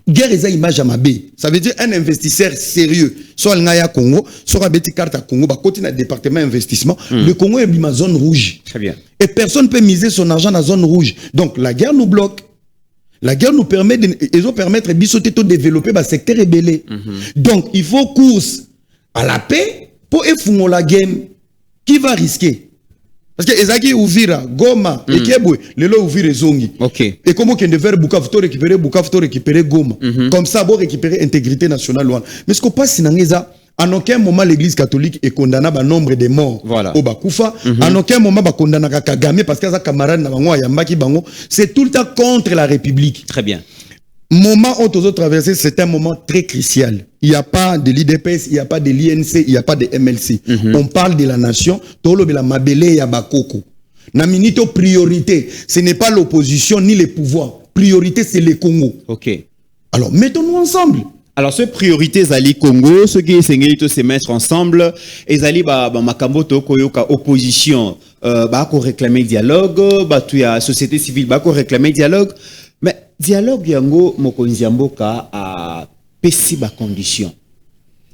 Guerre est une image à mabé. Ça veut dire un investisseur sérieux. Soit le Naya Congo, soit la Betty Carte à Congo, bah côté dans le département investissement, le Congo est ma zone rouge. Très bien. Et personne ne peut miser son argent dans la zone rouge. Donc la guerre nous bloque. La guerre nous permet de permettre de développer le secteur rébellé. Donc il faut course à la paix pour effondrer la game. Qui va risquer? Parce que Ezaki Ouvira, Goma, et Kebwe, les lois Ouvira Zongi. Ok. Et comment qu'on devait récupérer Goma. Comme ça, pour récupérer l'intégrité nationale. Mais ce qu'on passe, en aucun moment l'église catholique est condamnée à nombre de morts au Bakoufa. En aucun moment est condamnée à Kagame parce que les camarades c'est tout le temps contre la République. Très bien. Moment où nous avons traversé, c'est un moment très crucial. Il n'y a pas de l'IDPS, il n'y a pas de l'INC, il n'y a pas de MLC. On parle de la nation. Tolo de la Mabele ya Bakoko. Na minito priorité, ce n'est pas l'opposition ni les pouvoirs. Priorité, c'est le Congo. Ok. Alors, mettons-nous ensemble. Alors, ce priorité Zali Congo, ceux qui essaient de se mettre ensemble, et Zali makambo to koyoka opposition, ko réclamer dialogue, tu ya société civile, ko réclamer dialogue. Mais dialogue yango mokonzi mboka a pesi ba condition.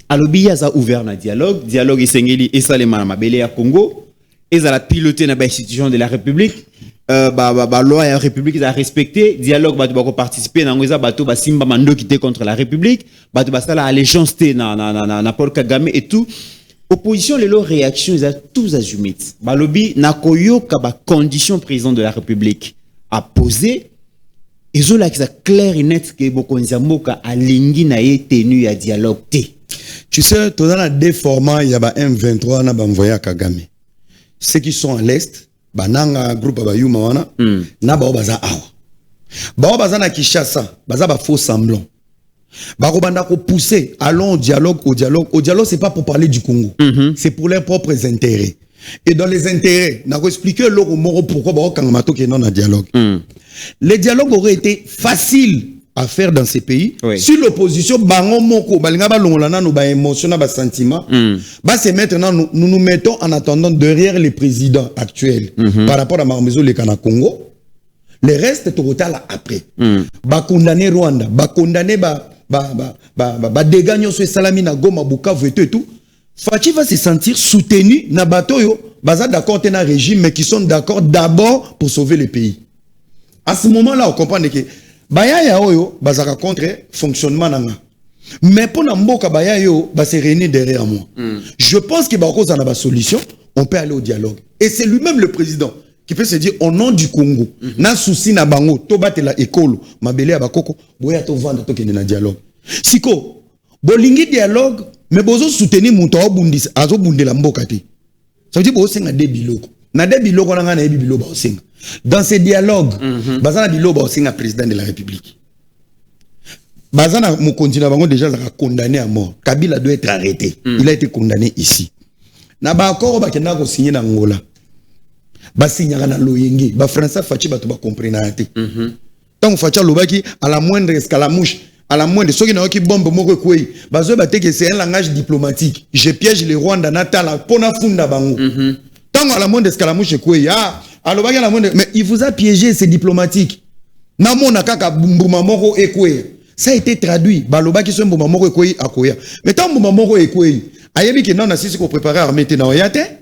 Alobi ya za ouvert na dialogue esengeli esalema na mabele ya Congo, ezala piloté na ba institution de la République, loi ya République a respecté, dialogue ba participer na ngoza bato ba simba mando kité contre la République, bato ba sala allégeance té na Paul Kagame et tout. Opposition les leurs réactions ils a tous assumé. Balobi na koyoka ba condition président de la République a posé. Et je là qui est clair et net que Bokonzi Mboka a lingi na ye tenu à dialogue té. Tu sais, tout dans la deux formats, il y a M23 na envoyé Kagame. Ceux qui sont à l'est, bananga groupe ba yuma wana, na ba baza awa. Ba baza na Kinshasa, baza ba faux semblant. Ba robanda ko pousser, allons au dialogue. Au dialogue c'est pas pour parler du Congo. C'est pour leurs propres intérêts. Et dans les intérêts, n'a expliqué pourquoi ba kangamato qui non na dialogue. Le dialogue aurait été facile à faire dans ces pays. Si l'opposition, bango moko, balinga ba longolana no ba émotion ba sentiment, c'est maintenant nous mettons en attendant derrière les présidents actuels par rapport à Marmezo le Kana Congo. Le reste tout là après. Ba condamner Rwanda, ba condamner ba dégâts sur Salami na Goma Bukavu et tout. Fachi va se sentir soutenu na bato yo, baza d'accord na régime mais qui sont d'accord d'abord pour sauver le pays. À ce moment-là, on comprend que Bayaya Oyo, bazaka contre fonctionnement nanga. Mais pour Namboka Bayaya Yo, se réunir derrière moi. Je pense que Bako a une solution, on peut aller au dialogue. Et c'est lui-même le président qui peut se dire au nom du Congo, na souci na bango, to bate la école, mabele ya bakoko, boya to vendre to kende na dialogue. Siko, bolingi dialogue, mais bozo soutenir muto abundis, azo bundela mboka te. Ça veut dire bozo senga de biloko. Na de biloko na ngana yebi biloko senga. Dans ces dialogues, bazana biloko senga président de la République. Bazana mon continent bango déjà a condamné à mort. Kabila doit être arrêté. Il a été condamné ici. Na ba akoro ba kenda ko signer na Angola. Ba signer na loyenge, ba français fachi ba to ba comprendre te. Tant facha lobaki à la moindre escalamouche, à la moindre ceux qui n'ont qui bombe moko kwei, bazo ba te que c'est un langage diplomatique. Je piège les Rwanda natala pona funda bango. Tant à la moindre escalamouche kwei, alobaki à la moindre, mais il vous a piégé, c'est diplomatique. Na mona kaka bumbuma moko ekwe. Ça a été traduit. Balobaki so mbuma moko ekwe akoya. Mais tant mbuma moko ekwe, ayebi ke na sisi ko préparer armée te na oyate.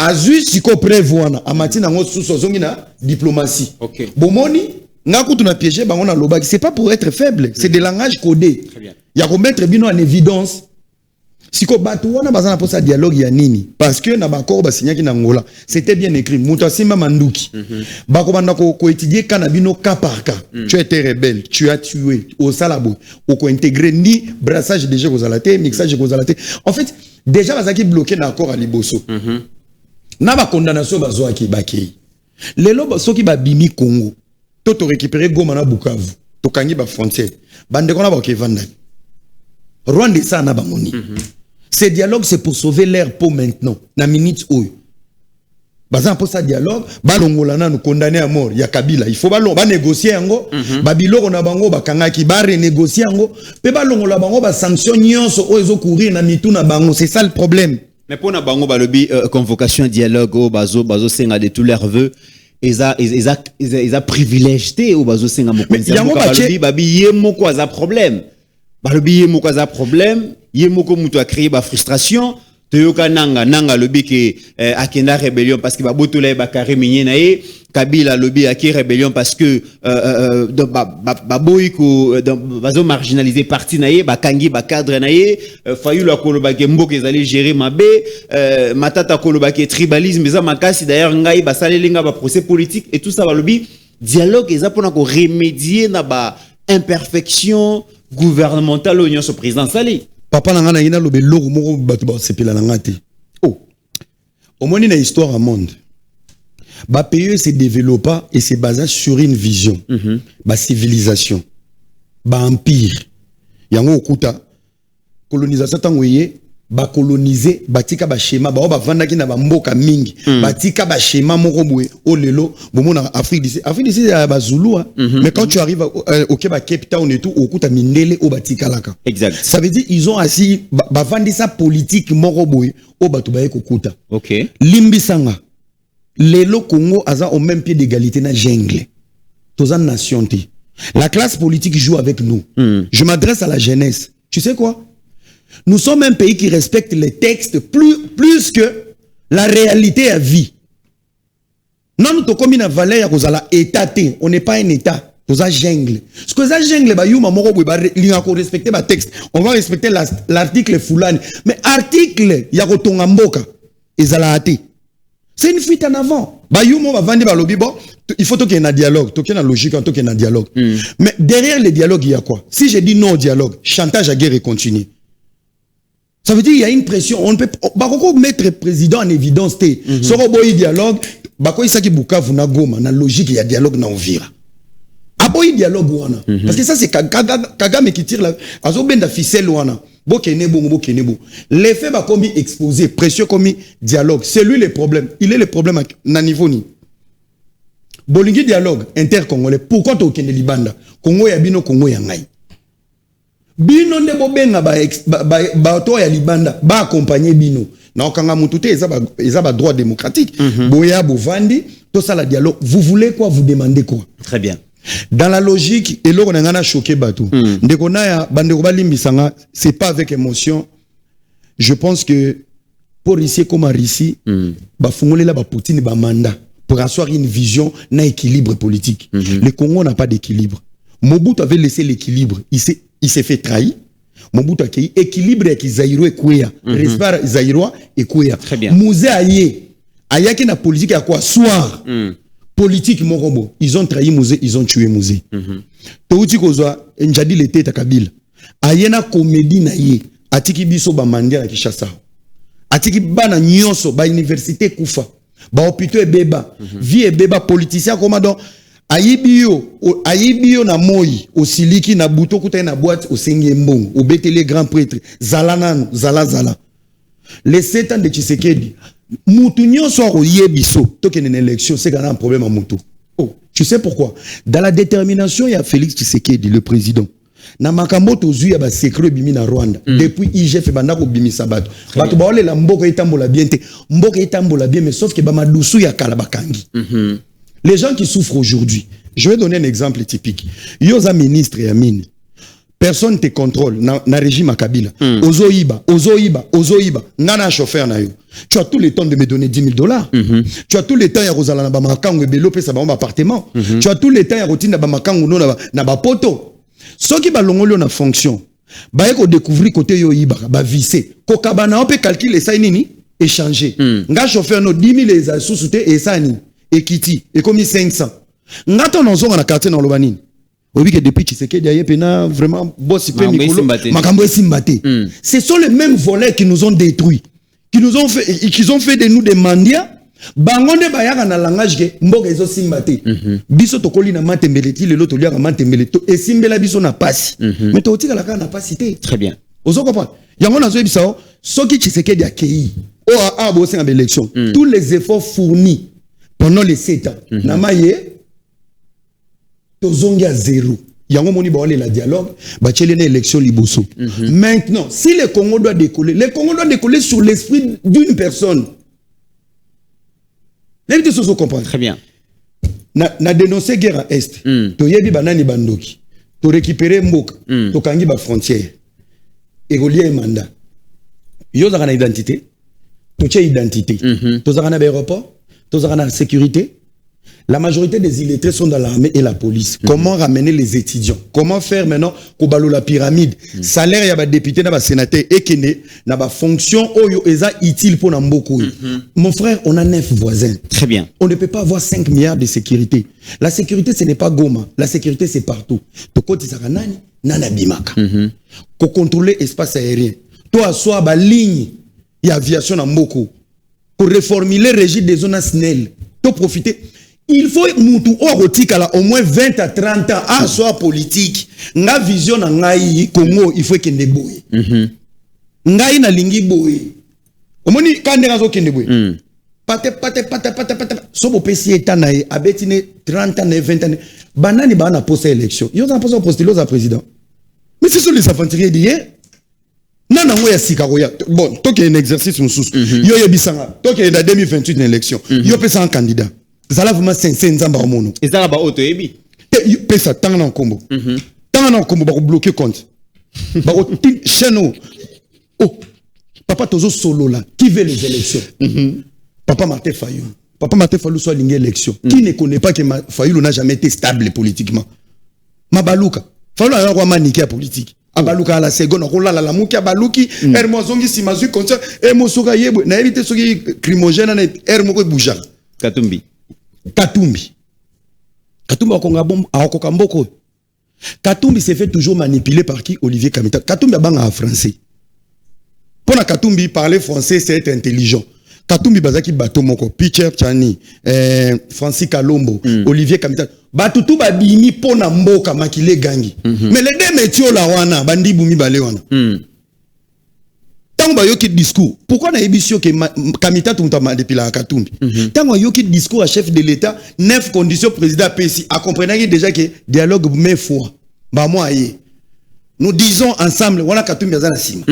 Azui siko prévoana amati na ngo suso zongi na diplomatie. OK. Bomoni ngaku tuna piéger bango na lobaki, c'est pas pour être faible, c'est des langages codés. Très bien. Ya ko mettre bino en évidence. Siko batu wana bazana pour ça dialogue ya nini? Parce que na bakoro ba signaki na Angola, c'était bien écrit. Muta simba manduki. Bako banda ko étudier kana bino cas par cas. Tu as été rebelle, tu as tué au salabo, au ko intégrer ni brassage déjà aux alaté, mixage aux alaté. En fait, déjà bazaki bloqué na accord à Liboso. Na ba condamnation bazwaki bakei. Lelo soki ba bimi Congo. To récupérer Goma na Bukavu. To kangi ba frontière. Bande kona ba ke vanda. Rwanda ça na ba moni. Ces dialogues, c'est pour sauver l'air pour maintenant. Na minute oyo. Bazan pour ça dialogue, balongolana nous condamner à mort. Ya Kabila, il faut ba négocier ango. Babiloko na bango ba kangaki ba renégocier ango. Pe balongola bango ba sanction nyonso oyo courir na mitu na bango. C'est ça le problème. Mais pour na bango balobi convocation dialogue au bazo senga de tous leurs vœux. Ils a privilégié au bazo senga mokonzi. Balobi babi yemoko aza problème. Balobi yemoko aza problème. Yemoko mutu a créé ba frustration. Toyoka nanga lobi ke akenda rébellion parce que babotola ba carré minye na ye. Kabila lobi aki rébellion parce que baboyiko bazo marginaliser parti na ye, bakangi ba cadre na ye, Fayulu akoloba ke mboka ezali gérer mabe, Matata akoloba ke tribalisme eza makasi d'ailleurs ngai basalelinga ba procès politique et tout ça balobi dialogue eza pona ko remédier na ba imperfection gouvernementale union so président sali. Papa nanga na ina lobe loko moko batu ba sepela na ngati. Oh. Au moins na histoire à monde. Ba pays se développa et se basa sur une vision. Ba civilisation. Ba empire. Yango okuta colonisation tangoye ba coloniser batika ba schéma ba vanda ki na ba mboka mingi. Batika ba schéma moko boye o lelo bomona Afrique d'ici ba Zulu. Mais quand tu arrives au Cape Town et tout okuta mindele o batika laka. Exact. Ça veut dire ils ont assis ba vandi sa politique moko boye o batu ba ekokuta. OK. Limbisanga. Lelo Congo a au même pied d'égalité na jungle. Tous en nation. La classe politique joue avec nous. Je m'adresse à la jeunesse. Tu sais quoi? Nous sommes un pays qui respecte les textes plus que la réalité à vie. Non, nous sommes une valeur à la état. On n'est pas un état. Tous en jungle. Ce que ça jungle, respecter les textes. On va respecter l'article Foulani. Mais article, il y a Rotongamboka. C'est une fuite en avant. Il faut qu'il y ait un dialogue, qu'il y ait une logique, qu'il y ait un dialogue. Mais derrière le dialogue, il y a quoi? Si je dis non au dialogue, chantage à guerre et continue. Ça veut dire qu'il y a une pression. On ne peut pas mettre président en évidence. Si on a un dialogue, il y a Bukavu na Goma, na logique, il y a dialogue na Uvira. Aboy dialogue wana. Parce que ça c'est Kagame qui tire la azobenda ficelle wana. L'effet va comme exposé, pression comme dialogue. C'est lui le problème. Il est le problème à niveau ni. Bolingi dialogue inter-congolais. Pourquoi tu as libanda? Congo ya bino, Congo ya ngai. Bino ne bobenga ba to ya libanda ba accompagner bino. Na okanga mutute eza ba droit démocratique. Boya bovandi, tout ça la dialogue. Vous voulez quoi? Vous demandez quoi? Très bien. Dans la logique, et là on a choqué Batou. C'est pas avec émotion. Je pense que pour ici comme ici, Poutine ba mandat pour asseoir une vision d'un équilibre politique. Le Congo n'a pas d'équilibre. Mobutu avait laissé l'équilibre. Il s'est fait trahir. Mobutu a créé équilibre avec Zaïro et Kouya. Respect Zaïro et Kouya. Très bien. Mouzé Aye. Aye qui na politique à quoi? Soir. Politique Morobo. Ils ont trahi Mouzé, ils ont tué Mouzé. Touti Kozwa, Njadi l'été ta Kabila. Aye na comédie na ye. Atiki biso ba mandia na Kishasa. Atiki bana nyonso ba université Kufa. Ba hôpital ebeba. Vie ebeba politicien comme donc Aïbio na moi, au siliki na buto kuta na boîte au Sengembong, au Betele grand prêtre, Zalanan, Zala. Les 7 ans de Tshisekedi, Moutounion soit au Yebiso, toi qui une élection, c'est qu'il y a un problème à Moutou. Oh, tu sais pourquoi? Dans la détermination, il y a Félix Tshisekedi, le président. Na makambo tozu ya ba secret bimi na Rwanda. Depuis IGF bandako bimi sabato. Bato ba ole la mboko etambola bien te. Mboko etambola bien mais sauf que ba madusu ya kala bakangi. Les gens qui souffrent aujourd'hui, je vais donner un exemple typique. Yoza ministre ya mine. Personne te contrôle na régime Kabila. Ozoiba. Ngana chauffeur na yo. Tu as tout le temps de me donner $10,000. Tu as tout le temps ya rozala na ba makango ebelo pesa ba appartement. Tu as tout le temps ya rotina ba makango no na ba poto. Ceux qui balongolo na fonction, ba eko découvrir côté yo iba, ba visser. Kokabana on peut calculer ça nini échanger. Nga chauffeur no 10 000 les a sous-souté et ça ni ekiti et comme 500. Nga ton onzo na quartier na lobanini. Obi que depuis Tshisekedi aye pena vraiment boss pe Mikolo makambo esimbate. Ce sont les mêmes volets qui nous ont détruits, qui ont fait de nous des mendiants. Bangonde bayaka na langage ke mboka ezo simbate. Biso tokoli na matembeleti lelo toliaka matembeleto esimbela biso na pasi. Mais to tika la kana pasi te. Très bien. Ozo comprendre. Yango nazo ebisa soki Tshisekedi akei. O a bo senga élection. Tous les efforts fournis pendant les 7 ans. Na maye tozongi à zéro. Yango moni ba la dialogue, ba tchele na élection liboso. Maintenant, si le Congo doit décoller sur l'esprit d'une personne. L'invité se comprendre. Très bien. Na dénoncer guerre à Est. To yebi banani bandoki. To récupérer Mboka. To kangi ba frontière. Et relier mandat. Yo zaka na identité. To tche identité. To zaka na aéroport. To zaka na sécurité. La majorité des illettrés sont dans l'armée et la police. Comment ramener les étudiants? Comment faire maintenant kobalo la pyramide? Salaire ya ba député na ba sénateur et kene na ba fonction oyo eza utile pour na mboko. Mon frère, on a 9 voisins. Très bien. On ne peut pas avoir 5 milliards de sécurité. La sécurité ce n'est pas Goma, la sécurité c'est partout. To koti saka nani nana bimaka. Ko contrôler espace aérien. To aswa ba ligne ya aviation na mboko. Pour réformer le régime des zones SNEL. To profiter. Il faut moutou orotika au moins 20 à 30 ans à soit politique. Nga vision na ngai Congo il faut kende boye. Ngai na lingi boye. Omoni kandera zo kende boye. Pate. Sobo pesi etanae abetine 30 ans 20 ans. Banani bana poser élection. Yo na poser postuler za président. Mais c'est sur les aventuriers d'hier. Nana ngoya sikaroya. Bon, toi qui un exercice mususu. Yo yebisanga. Toi qui est en 2028 une élection. Yo pesa un candidat. Zala vraiment 500 nzamba mono. Ezala ba auto ebi. Pesa tanga na kombo. Tanga na kombo ba ko bloquer compte. Ba ko cheno. Oh. Papa tozo solo là. Qui veut les élections? Papa Martin Fayulu. Papa Martin Fayulu soit ligne élection. Qui ne connaît pas que Fayulu n'a jamais été stable politiquement? Mabaluka. Fayulu a roi maniqué politique. Abaluka à la seconde on la muki abaluki hermozongi simazu comme ça et mosoka yebo na éviter soki crimogène na hermoko bouja. Katumbi akonga bom akoka mboko. Katumbi s'est fait toujours manipuler par qui? Olivier Kamita. Katumbi a banga en français. Pour la Katumbi parler français c'est être intelligent. Katumbi bazaki bato moko Pitcher Chani, Francis Kalombo, Olivier Kamita. Bato tout babimi pona mboka makile gangi. Mais les deux métiers la wana bandi bumi bale wana. Tango yoki discours. Pourquoi na ébisio que Kamita tumtama depuis la Katumbi? Tango yoki discours à chef de l'État, 9 conditions président PC. A comprenez déjà que dialogue mais foi. Ba moi nous disons ensemble wana Katumbi azana sima.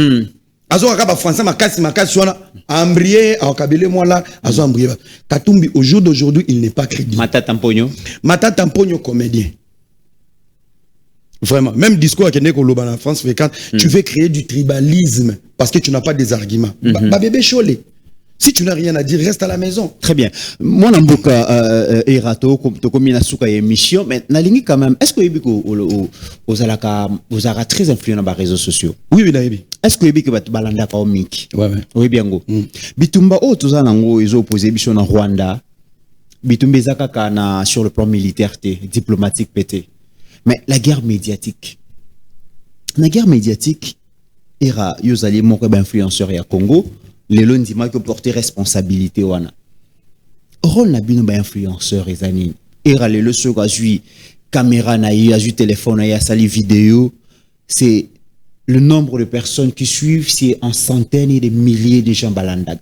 Azo akaba français makasi wana ambrier a kabele moi là azo ambrier. Katumbi au jour d'aujourd'hui, il n'est pas crédible. Matata Mponyo comédien. Vraiment, même discours à Kende Koloba en France, tu veux créer du tribalisme parce que tu n'as pas des arguments. Ba bébé Cholé. Si tu n'as rien à dire, reste à la maison. Très bien. Moi, Namboka, Erato, comme na souka émission, mais nalingi quand même, est-ce que vous avez très influent dans les réseaux sociaux? Oui, oui, Naïbi. Est-ce que vous avez balanda ka omiki? Ouais, ouais. Oui, bien go. Bitumba, toza nango, ils ont opposé biso na Rwanda. Bitumba zaka na sur le plan militaire, diplomatique pété. Mais la guerre médiatique. La guerre médiatique, era, yozali moko influenceur ya Congo. Les lois ndima qui porter responsabilité wana rôle na bino ba influenceur ezani era le so ka jui caméra na ya jui téléphone ya sali vidéo, c'est le nombre de personnes qui suivent, c'est en centaines et des milliers de gens balandaga.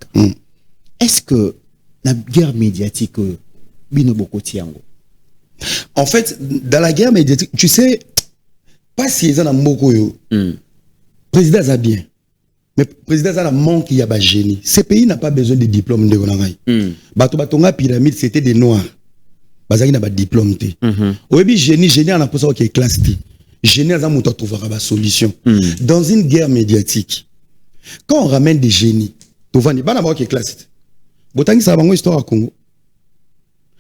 Est-ce que la guerre médiatique bino boko tiango? En fait, dans la guerre médiatique, tu sais pas si ils en ont beaucoup yo. Président ça bien. Mais le président a manque il y a pas génie. Ce pays n'a pas besoin de diplôme de Gonangai. Batonga pyramide c'était des noirs. Bazaki n'a pas de diplôme té. Oyebi génie on a pour ça qui est classe té. Génie a muto trouvera ba solution. Dans une guerre médiatique. Quand on ramène des génies, tu vas ni bana ba qui est classe. Botangi ça bango histoire à Congo.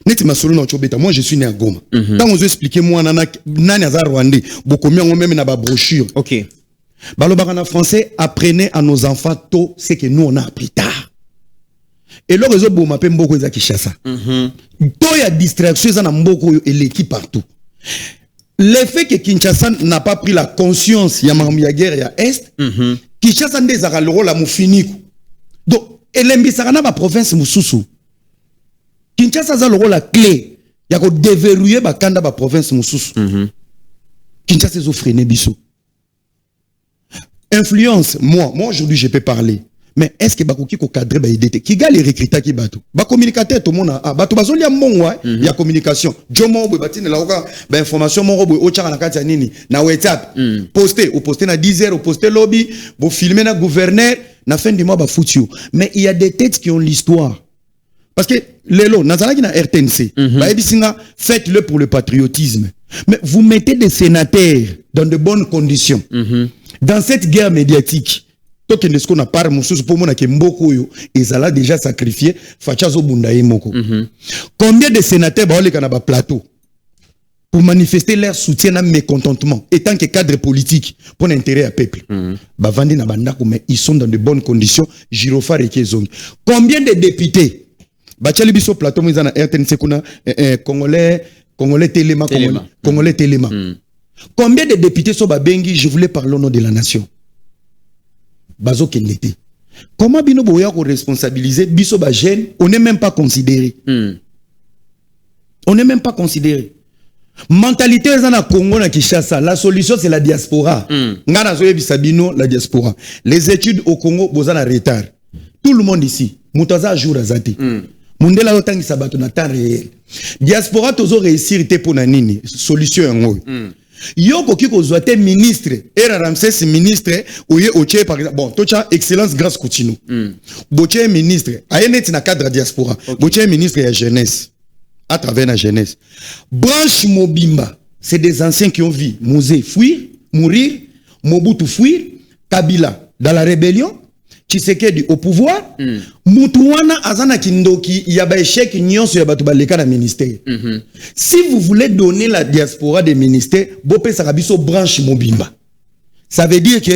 Neti masolo na chobeta. Moi je suis né à Goma. Quand on veut expliquer moi nani azar rwandais, bokomi on même na ba brochure. OK. Balobakana français, apprenez à nos enfants tôt ce que nous on a appris tard. Et le réseau Boma pe mboko eza Kinshasa. Tôt ya distraction eza na mboko et l'équipe partout. Le fait que Kinshasa n'a pas pris la conscience ya ya guerre ya Est, Kinshasa ndezaka le rôle la mufiniku. Donc elembisaka na ba province mususu. Kinshasa za le rôle la clé ya ko déverrouiller ba kanda ba province mususu. Kinshasa zo freiner biso. Influence, moi aujourd'hui je peux parler. Mais est-ce que bakoki ko cadrer ba idée qui ga les recruter qui bato ba communicateur tout monde a bato bazoli ya mbongo il y a communication jomo bo batine la oka ba information mo robo o tchaka na kati ya nini na WhatsApp poster na 10h ou poster lobby bo filmer na gouverneur na fin du mois ba foutio. Mais il y a des têtes qui ont l'histoire. Parce que lelo nazalaki na RTNC ba ebisinga faites-le pour le patriotisme. Mais vous mettez des sénateurs dans de bonnes conditions. Dans cette guerre médiatique, ce qu'on a parlé, pour moi, ils ont déjà sacrifié Fachazo Bundaye Moko. Combien de sénateurs ont un plateau pour manifester leur soutien à mécontentement, étant que cadre politique pour l'intérêt à peuple? Mais ils sont dans de bonnes conditions. Girofar et Kezong. Combien de députés? Bachalibiso plateau, ils ont un RTNC, Congolais Téléma. Congolais Téléma. Combien de députés sont Babengi? Je voulais parler au nom de la nation. Bazo Kendete. Comment Bino Boya ko responsabiliser Biso Bajen? On n'est même pas considéré. On n'est même pas considéré. Mentalité à Congo na Kinshasa. La solution c'est la diaspora. Ngana zoye bisabino la diaspora. Les études au Congo bozana retard. Tout le monde ici. Mutaza jour azati. Mundela otangi sabato na temps réel. Diaspora tozo réussir te pona nini? Solution ngo. Yoko kiko zoate ministre, era Ramsès ministre, ouye oche par exemple, bon, tocha excellence grâce Coutinho. Boche ministre, ayenet na cadre diaspora, boche ministre ya jeunesse, à travers la jeunesse. Branche Mobimba, c'est des anciens qui ont vu Mouzé fuir, mourir, Mobutu fuir, Kabila dans la rébellion, Tshisekedi au pouvoir, Mutuwana azana kindoki, yaba échec nyonso yaba tubaleka na ministère. Si vous voulez donner la diaspora des ministères, bopé sarabiso branche Mobimba. Ça veut dire que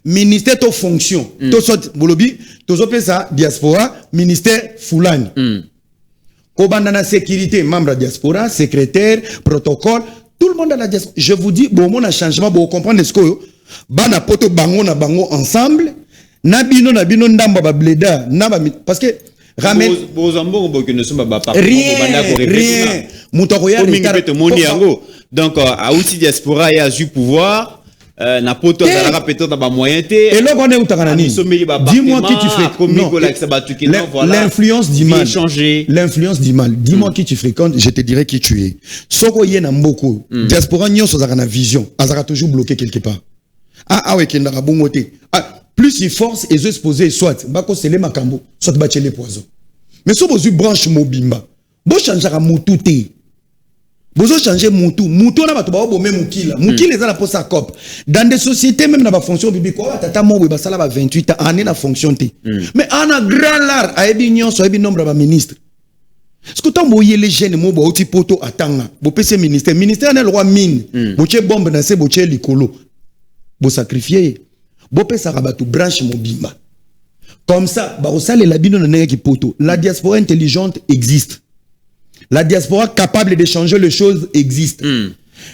ministère to fonction, to sort bolobi, to zopé sa diaspora, ministère Fulani. Kobanda na sécurité, membre de diaspora, secrétaire, protocole, tout le monde a la diaspora. Je vous dis, bon, mon changement, bon, comprendre ce que bana poto bango na bango ensemble. Nabino ndamba ba bleda naba parce que ramène rien mutoko ya donc a outil diaspora et a du pouvoir na poto za la peut-être ba moyen té et là on est utaka nini dis-moi qui tu fréquentes l'influence du mal l'influence du mal dis-moi qui tu fréquentes je te dirai qui tu es soko yena mboko diaspora nyonso za na vision azaka toujours bloqué quelque part ouais kenda ka bongoté plus il force et je exposé soit bako c'est les makambo soit bachele poison mais si vous branche Mobimba bo changeaka mututé Bozo changer mutu na bato ba bomé mukila mukila eza la posa cop dans des sociétés même na ba fonction publique quoi tata mo ba sala ba 28 ans année na fonction té mais ana grand lar a ebi nyonso ebi nombre ba ministre ce que tant boye les jeunes mo ba oti poto atanga bo pese ministère na loi mine bo che bombe na se bo che likolo bo sacrifier bo pesa rabatu branche mobimba comme ça ba osale la bino na nenge ki poto la diaspora intelligente existe. La diaspora capable de changer les choses existe.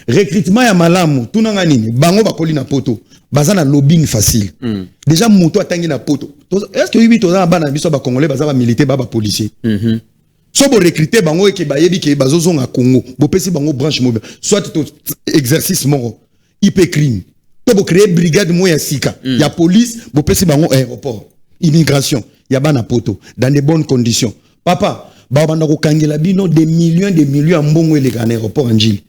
Recrutement ya malamu, tout nanga nini, bango bakoli na poto, bazana lobbying facile. Déjà moto atangi na poto. Est-ce que oui toza bana biso ba congolais bazaba militaire ba policier. So bo recruter bango e ke bayebi ke bazozo nga Congo, bo pesi bango branche mobile, soit to exercice moro, IP crime. To bo créer brigade mo ya sika, ya police, bo pesi bango aéroport, immigration, ya bana poto dans de bonnes conditions. Papa banda ko kangela bino des millions mbongo ele kan aéroport anjili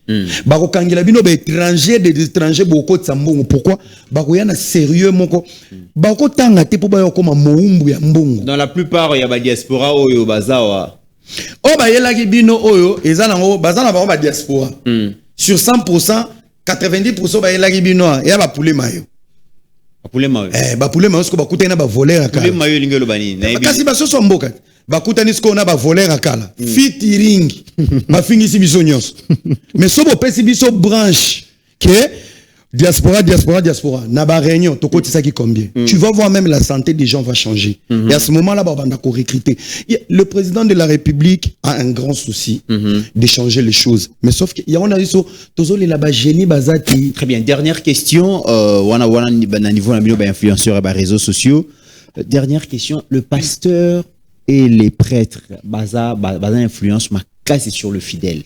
ba ko kangela bino des étrangers beaucoup de mbongo pourquoi ba ko yana sérieux moko ba ko tanga te po ba yokoma moumbu ya mbongo dans la plupart ya ba diaspora oyo bazawa o ba yelaki bino oyo ezana ngo bazana ba diaspora sur 100% 90% ba yelaki bino ya ba poulet mayo ba poulet mayo sko ba kutena ba voler akala poulet mayo lingelo bani na kasi ba so mboka bakutani siko na ba voler akala fitiring mafingisi biso nyonso mais so bo pesi biso branche que diaspora na ba réunion to kotisa ki combien tu vas voir même la santé des gens va changer et à ce moment là ba banda ko recruter le président de la République a un grand souci de changer les choses mais sauf que y a on a dit so tozoli la ba génie bazati. Très bien, dernière question wana na niveau na bino ba influenceurs et ba réseaux sociaux. Dernière question, le pasteur et les prêtres baza influence ma classe sur le fidèle.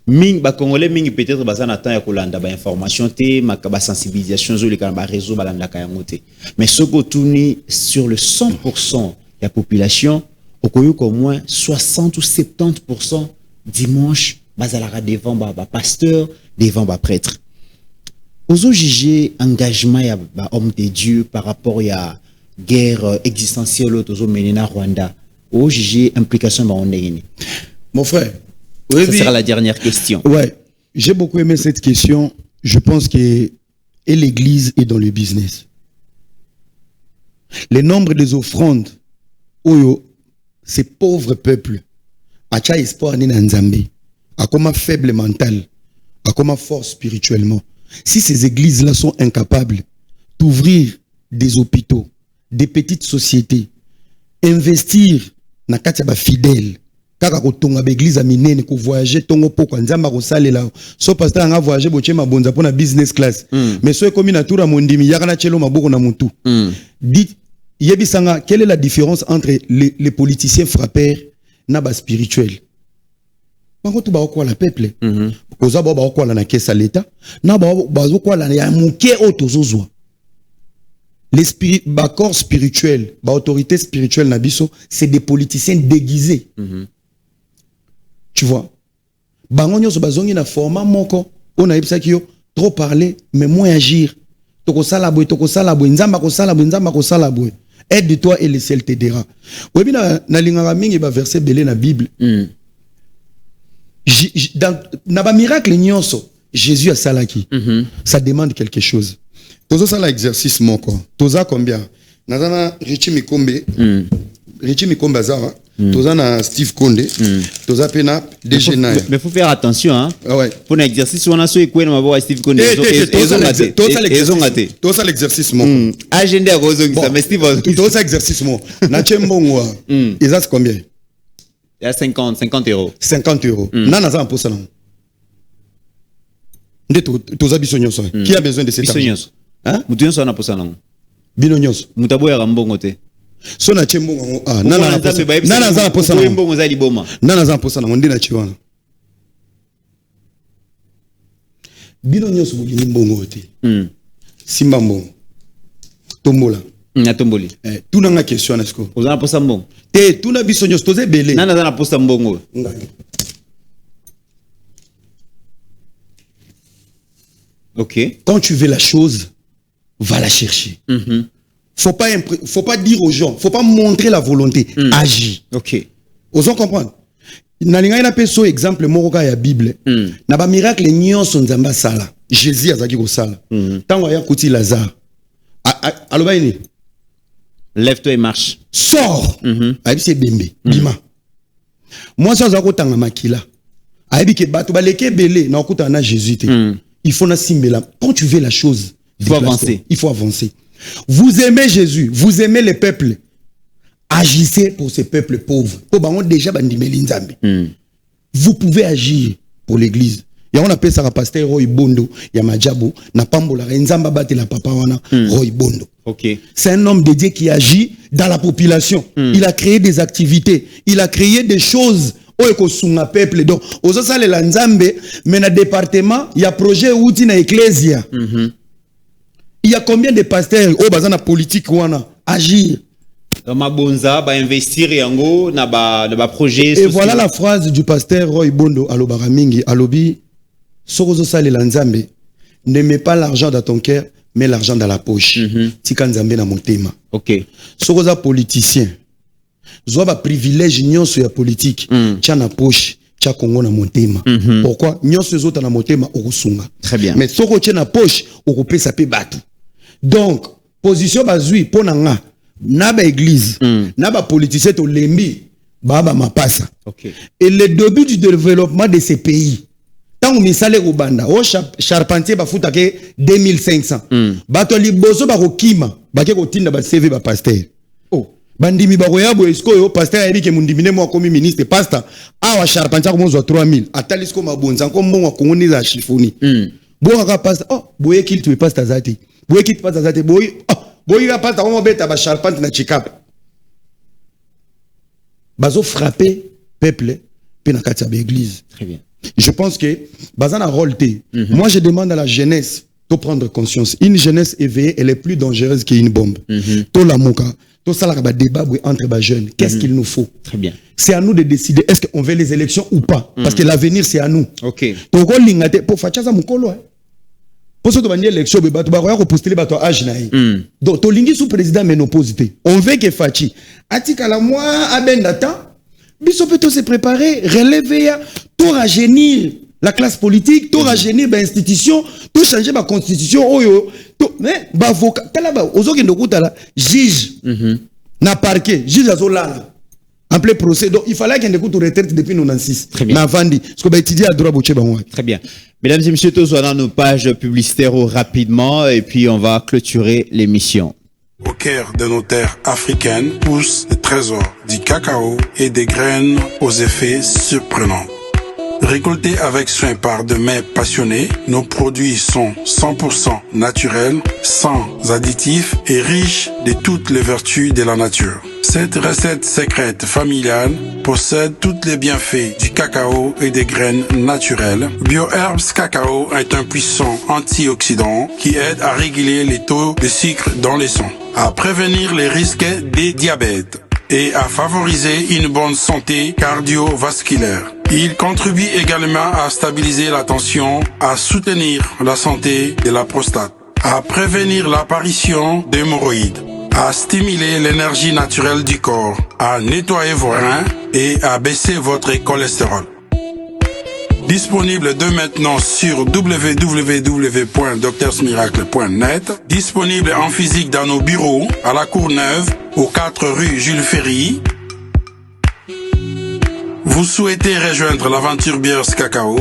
Ming ba congolais ming peut-être baza na temps ya kolanda ba information te ma sensibilisation zo le ba réseau balanda ka yangote. Mais soko tourni sur le 100% la population okoyo au moins 60 ou 70% dimanche bazalara devant ba pasteur devant ba prêtre. Ozo juger engagement ya ba homme de Dieu par rapport à guerre existentielle ozo menena Rwanda. Au juger implication ba ondeni. Mon frère, ça sera la dernière question. Ouais, j'ai beaucoup aimé cette question. Je pense que l'église est dans le business. Le nombre des offrandes, oyo, ces pauvres peuples, a espoir ni na Nzambe, a comme faible mental, a comme fort spirituellement. Si ces églises-là sont incapables d'ouvrir des hôpitaux, des petites sociétés, investir na kati ba fidèles, kaka ko tonga ba église aminene ko voyager tongo poko nzamba ko salela so pasteur nga voyager boche mabonza pona business class mais so ekomi na tour mondimi yaka na chelo maboko na mutu dit yebisanga quelle est la différence entre les politiciens frappeurs na ba spirituels bango to ba ko la peuple ko za ba ko la na kesa l'état na ba zo ko la ya muke otozozwa l'esprit ba corps spirituel ba autorité spirituelle na biso c'est des politiciens déguisés. Tu vois, bango nyonso bazongi na format moko on a yebisa ki yo trop parler mais moins agir. Toko sala boy nzamba ko sala boy aide-toi et le ciel t'aidera. Webi na lingaka mingi ba verset belé na Bible. Dans na ba miracle nyonso Jésus a salaki. Ça demande quelque chose. Tozo sala exercice moko. Toza combien? Nazana Richie Mikombe. Richie Mikombe azara. Toza na Steve Konde, toza pena déjeuner. Mais faut faire attention hein. Ouais. Pour l'exercice on a so ekwe na mabo Steve Konde. Toza l'exercice mon. Agenda rozo ça mais Steve. Toza exercice mon. Na chembongo. Ils combien? Il y a 50 euros. 50 euros. Nana za pour ça non. Ndeto toza bisonyos. Qui a besoin de cet argent? Bisonyos. Hein? Mutu so na pour ça non. Binonyos. Mutabo ya mbongo te. So na chembongo nana za posa na mbongo za liboma nana za posa na ndina chiwana bino nyoso buli mbongo te simba mbongo tombola na tomboli tuna nga question na siko ozana posa mbongo te tuna biso nyoso toze belé nana za na posa mbongo OK quand tu veux la chose va la chercher. Faut pas dire aux gens, faut pas montrer la volonté, agir. OK. Osons comprendre. nalinga ina peso exemple moko ka ya Bible. Na ba miracle nyonso nzamba sala. Jésus azaki ko sala. Tango ya kuti Lazare. Aloba ini. Lève-toi et marche. Sors. Ayebi se bembe. Bima. Moi ça za ko tanga makila. Ayebi ke bato baleke belé na okuta na Jésus te. Il faut na simbela. Quand tu veux la chose, il faut avancer. Il faut avancer. Vous aimez Jésus, vous aimez les peuples. Agissez pour ces peuples pauvres. Vous pouvez agir pour l'église. Et on appelle ça le pasteur Roy Bondo, Yamadjabo, na pambola nzamba bate la papa wana Roy Bondo. OK. C'est un homme de Dieu qui agit dans la population. Il a créé des activités, il a créé des choses au sunga peuple. Donc, aux autres les nzambe, mais dans le département, il y a projet outil na ecclésia. Il y a combien de pasteurs au bazan la politique wana agir dans ma bonza ba investir yango na ba projet social. Et voilà la phrase du pasteur Roy Bondo alobara mingi alobi sokozo sale la nzambe ne mets pas l'argent dans ton cœur mais l'argent dans la poche. Tika nzambe na motema. OK. Sokoza politicien zo ba privilège nyonso ya politique tia na poche tia kongo na motema. Pourquoi nyonso zota na motema okusunga. Très bien. Mais soko tia na poche okopesa pe bato. Donc, position bazui pona nga na ba église, na ba politicien to lembi, baba mapasa. OK. Et le début du développement de ces pays. Tant on misale Rwanda, o charpentier ba futa ke 2500. Bato liboso ba kokima, ba ke kotinda ba CV ba pasteur. Oh, bandimi ba koyabo esko yo pasteur ayebi ke mundimine mo komi ministre pasteur, awa charpentier ko mozo 3000. Atalisko mabonza ko mbongo kongoni za chifoni. Bo ka pasteur, oh, boye qu'il tu pasteur zati. Boye qui te passe à boy, boy va pas t'avoir bête à ba charpente na chikap. Bazo frapper peuple pe na katia église. Très bien. Je pense que bazana rôle té. Moi je demande à la jeunesse de prendre conscience. Une jeunesse éveillée, elle est plus dangereuse qu'une bombe. To la moka, to ça la ba débat entre ba jeunes. Qu'est-ce qu'il nous faut? Très bien. C'est à nous de décider est-ce qu'on veut les élections ou pas parce que l'avenir c'est à nous. OK. To ko lingate pour facha mukolo. Pour ce que tu l'élection, tu vas postuler à âge. Donc, tu lingi sous président ménopausité. On veut que Fachi. Atika la moi, à ben data, biso peut se préparer, relever, tout rajeunir la classe politique, tout rajeunir l'institution, tout changer la constitution, tout, mais, avocat, talaba, ozo ki ndokuta la, juge, na parquet, juge azolala. En plein procès. Donc, il fallait qu'il y ait une retraite depuis 96. Très bien. Très bien. Mesdames et messieurs, tous dans nos pages publicitaires rapidement et puis on va clôturer l'émission. Au cœur de nos terres africaines poussent des trésors du cacao et des graines aux effets surprenants. Récoltés avec soin par de mains passionnées, nos produits sont 100% naturels, sans additifs et riches de toutes les vertus de la nature. Cette recette secrète familiale possède tous les bienfaits du cacao et des graines naturelles. BioHerbs Cacao est un puissant antioxydant qui aide à réguler les taux de sucre dans le sang, à prévenir les risques des diabètes et à favoriser une bonne santé cardiovasculaire. Il contribue également à stabiliser la tension, à soutenir la santé de la prostate, à prévenir l'apparition d'hémorroïdes, à stimuler l'énergie naturelle du corps, à nettoyer vos reins et à baisser votre cholestérol. Disponible dès maintenant sur www.docteursmiracle.net. Disponible en physique dans nos bureaux, à la Courneuve, aux 4 rue Jules Ferry. Vous souhaitez rejoindre l'aventure Biers Cacao?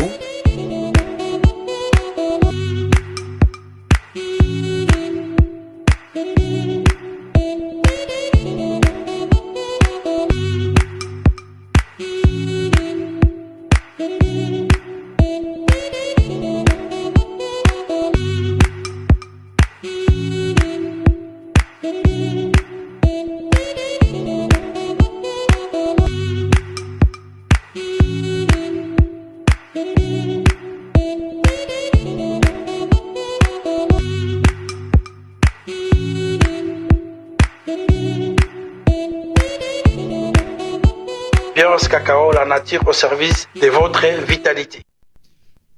Biers Cacao, la nature au service de votre vitalité.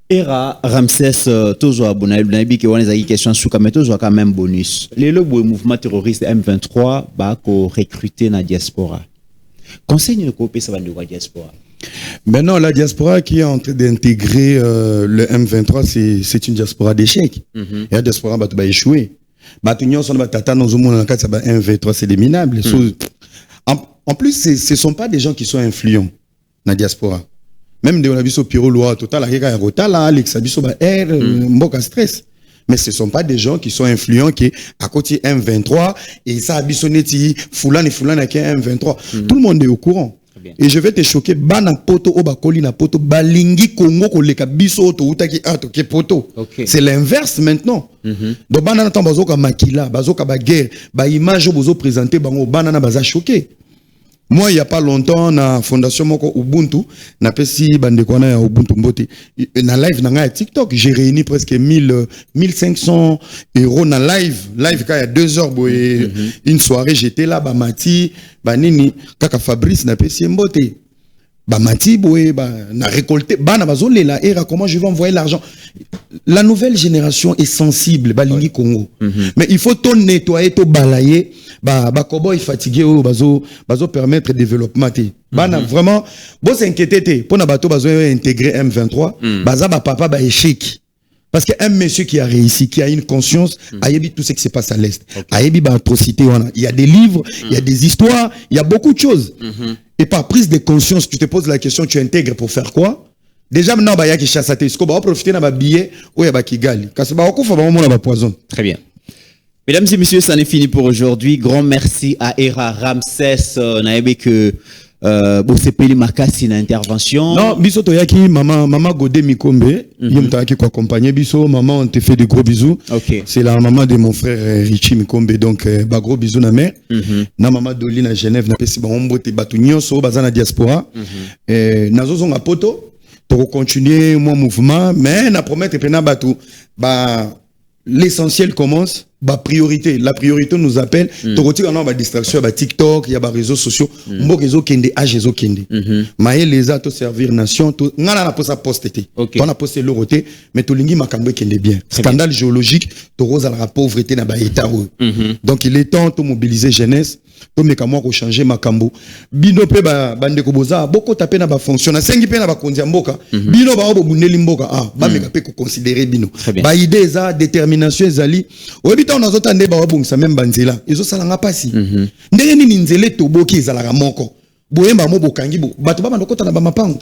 Era Ramsès toujours abonné Nabi qui on les question sous comme toujours quand même bonus. Les le mouvement terroriste M23 ba ko recruter na diaspora. Conseil ne copier ça va de diaspora. Maintenant, la diaspora qui est en train d'intégrer le M23, c'est une diaspora d'échec. Et la diaspora va échouer. M23, c'est des minables. En plus, ce ne sont pas des gens qui sont influents dans la diaspora. Même de l'abisso Piro Loa, Total, Alex Abisso, Mboka Stress. Mais ce ne sont pas des gens qui sont influents, qui à côté M23, et ça Abissoneti, Foulan et Foulan avec M23. Tout le monde est au courant. Et je vais te choquer, bana poto obakoli na poto balingi Congo koleka biso to utaki ato ke poto. C'est l'inverse maintenant. Donc bana na bazoka makila, bazoka ba guerre, ba image bozo présenter bango bana na baza choqué. Moi, il n'y a pas longtemps, na fondation moko Ubuntu, na pesi bandekwana ya Ubuntu mbote, na live na TikTok, j'ai réuni presque 1500 euros na live quand il y a 2 heures, une soirée, j'étais là, bamati, banini, kaka Fabrice na pesi mbote. Bamati, na récolté, na bazole la era, comment je vais envoyer l'argent? La nouvelle génération est sensible, balingi Congo. Mais il faut tout nettoyer, tout balayer, kobo est fatigué, bazo permettre le développement. Vraiment, bon s'inquiéter, pour na bato bazo intégrer M23, papa ba échec. Parce qu'un monsieur qui a réussi, qui a une conscience, a ébi tout ce qui se passe à l'Est. A ébi atrocité, il y a des livres, il y a des histoires, il y a beaucoup de choses. Et par prise de conscience, tu te poses la question, tu intègres pour faire quoi? Déjà, maintenant, il y a qui chasse à tes scopes, on va profiter de billet ou il y a qui gagne. Parce que il poison. Très bien. Mesdames et messieurs, ça en est fini pour aujourd'hui. Grand merci à Era Ramsès. On a aimé que c'est Peli Makasi une intervention. Non, biso to yaki maman Godé Mikombe, yemta qui accompagné biso, maman on te fait de gros bisous. C'est la maman de mon frère Richie Mikombe, donc gros bisous na mère. Na maman Dolly na Genève na pesi ba ombote batu nyonso bazana diaspora. Nazo zonga poto pour continuer mon mouvement, mais na promettre pena batu l'essentiel commence. Priorité. La priorité nous appelle. Toroti on a ba distraction, ba TikTok, il y a ba réseaux sociaux. Mbo réseau kende, réseau kende. Maé les a to servir nation, to ngana na posa poster. On a posté l'oroté, mais to lingi makambo kende bien. Scandale géologique, to rosa la pauvreté na ba état. Donc il est temps de mobiliser jeunesse, to mekamo ko changer makambo. Bino pe bande ko boza, boko tapé na ba fonction, na sengi pe na ba kondia mboka. Bino ba obo bundeli mboka, ba meka pe ko considérer bino. Ba idée za détermination ezali. On a zotande ba wabungisa même banzela ezo salanga pasi ndenge nini nzele toboki ezalaka moko boyemba mo bokangi bo bato ba bandokota na ba mapango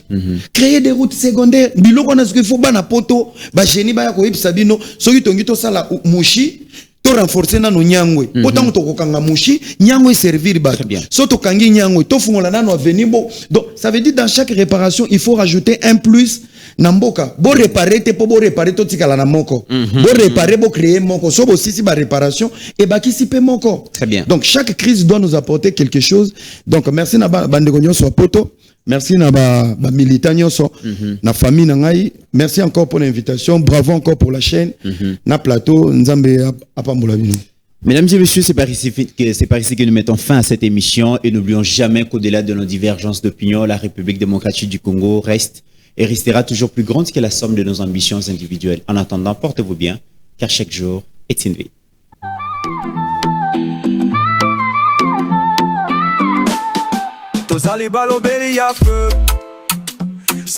créer des routes secondaires biloko na ce faut bana poto ba génie ba ya ko yebisa bino soki tongi to sala mushi to renforcer na no nyangwe potango to kokanga mushi nyangwe servir ba so to kangi nyangwe to fungola na no avenir bo. Donc ça veut dire dans chaque réparation il faut rajouter un plus. Namboka, bo réparer te po bo réparer to tikala na moko. Bo réparer bo créer moko. So bo sisi ba réparation et ba kisipe moko. Très bien. Donc chaque crise doit nous apporter quelque chose. Donc merci na bande gonyo so poto. Merci na ba militant nyonso na famille na ngai. Merci encore pour l'invitation. Bravo encore pour la chaîne. Na plateau Nzambe apambola bino. Mesdames et messieurs, c'est par ici que nous mettons fin à cette émission et n'oublions jamais qu'au-delà de nos divergences d'opinion, la République démocratique du Congo reste et restera toujours plus grande que la somme de nos ambitions individuelles. En attendant, portez-vous bien, car chaque jour est une vie. Tozali balobeli ya feu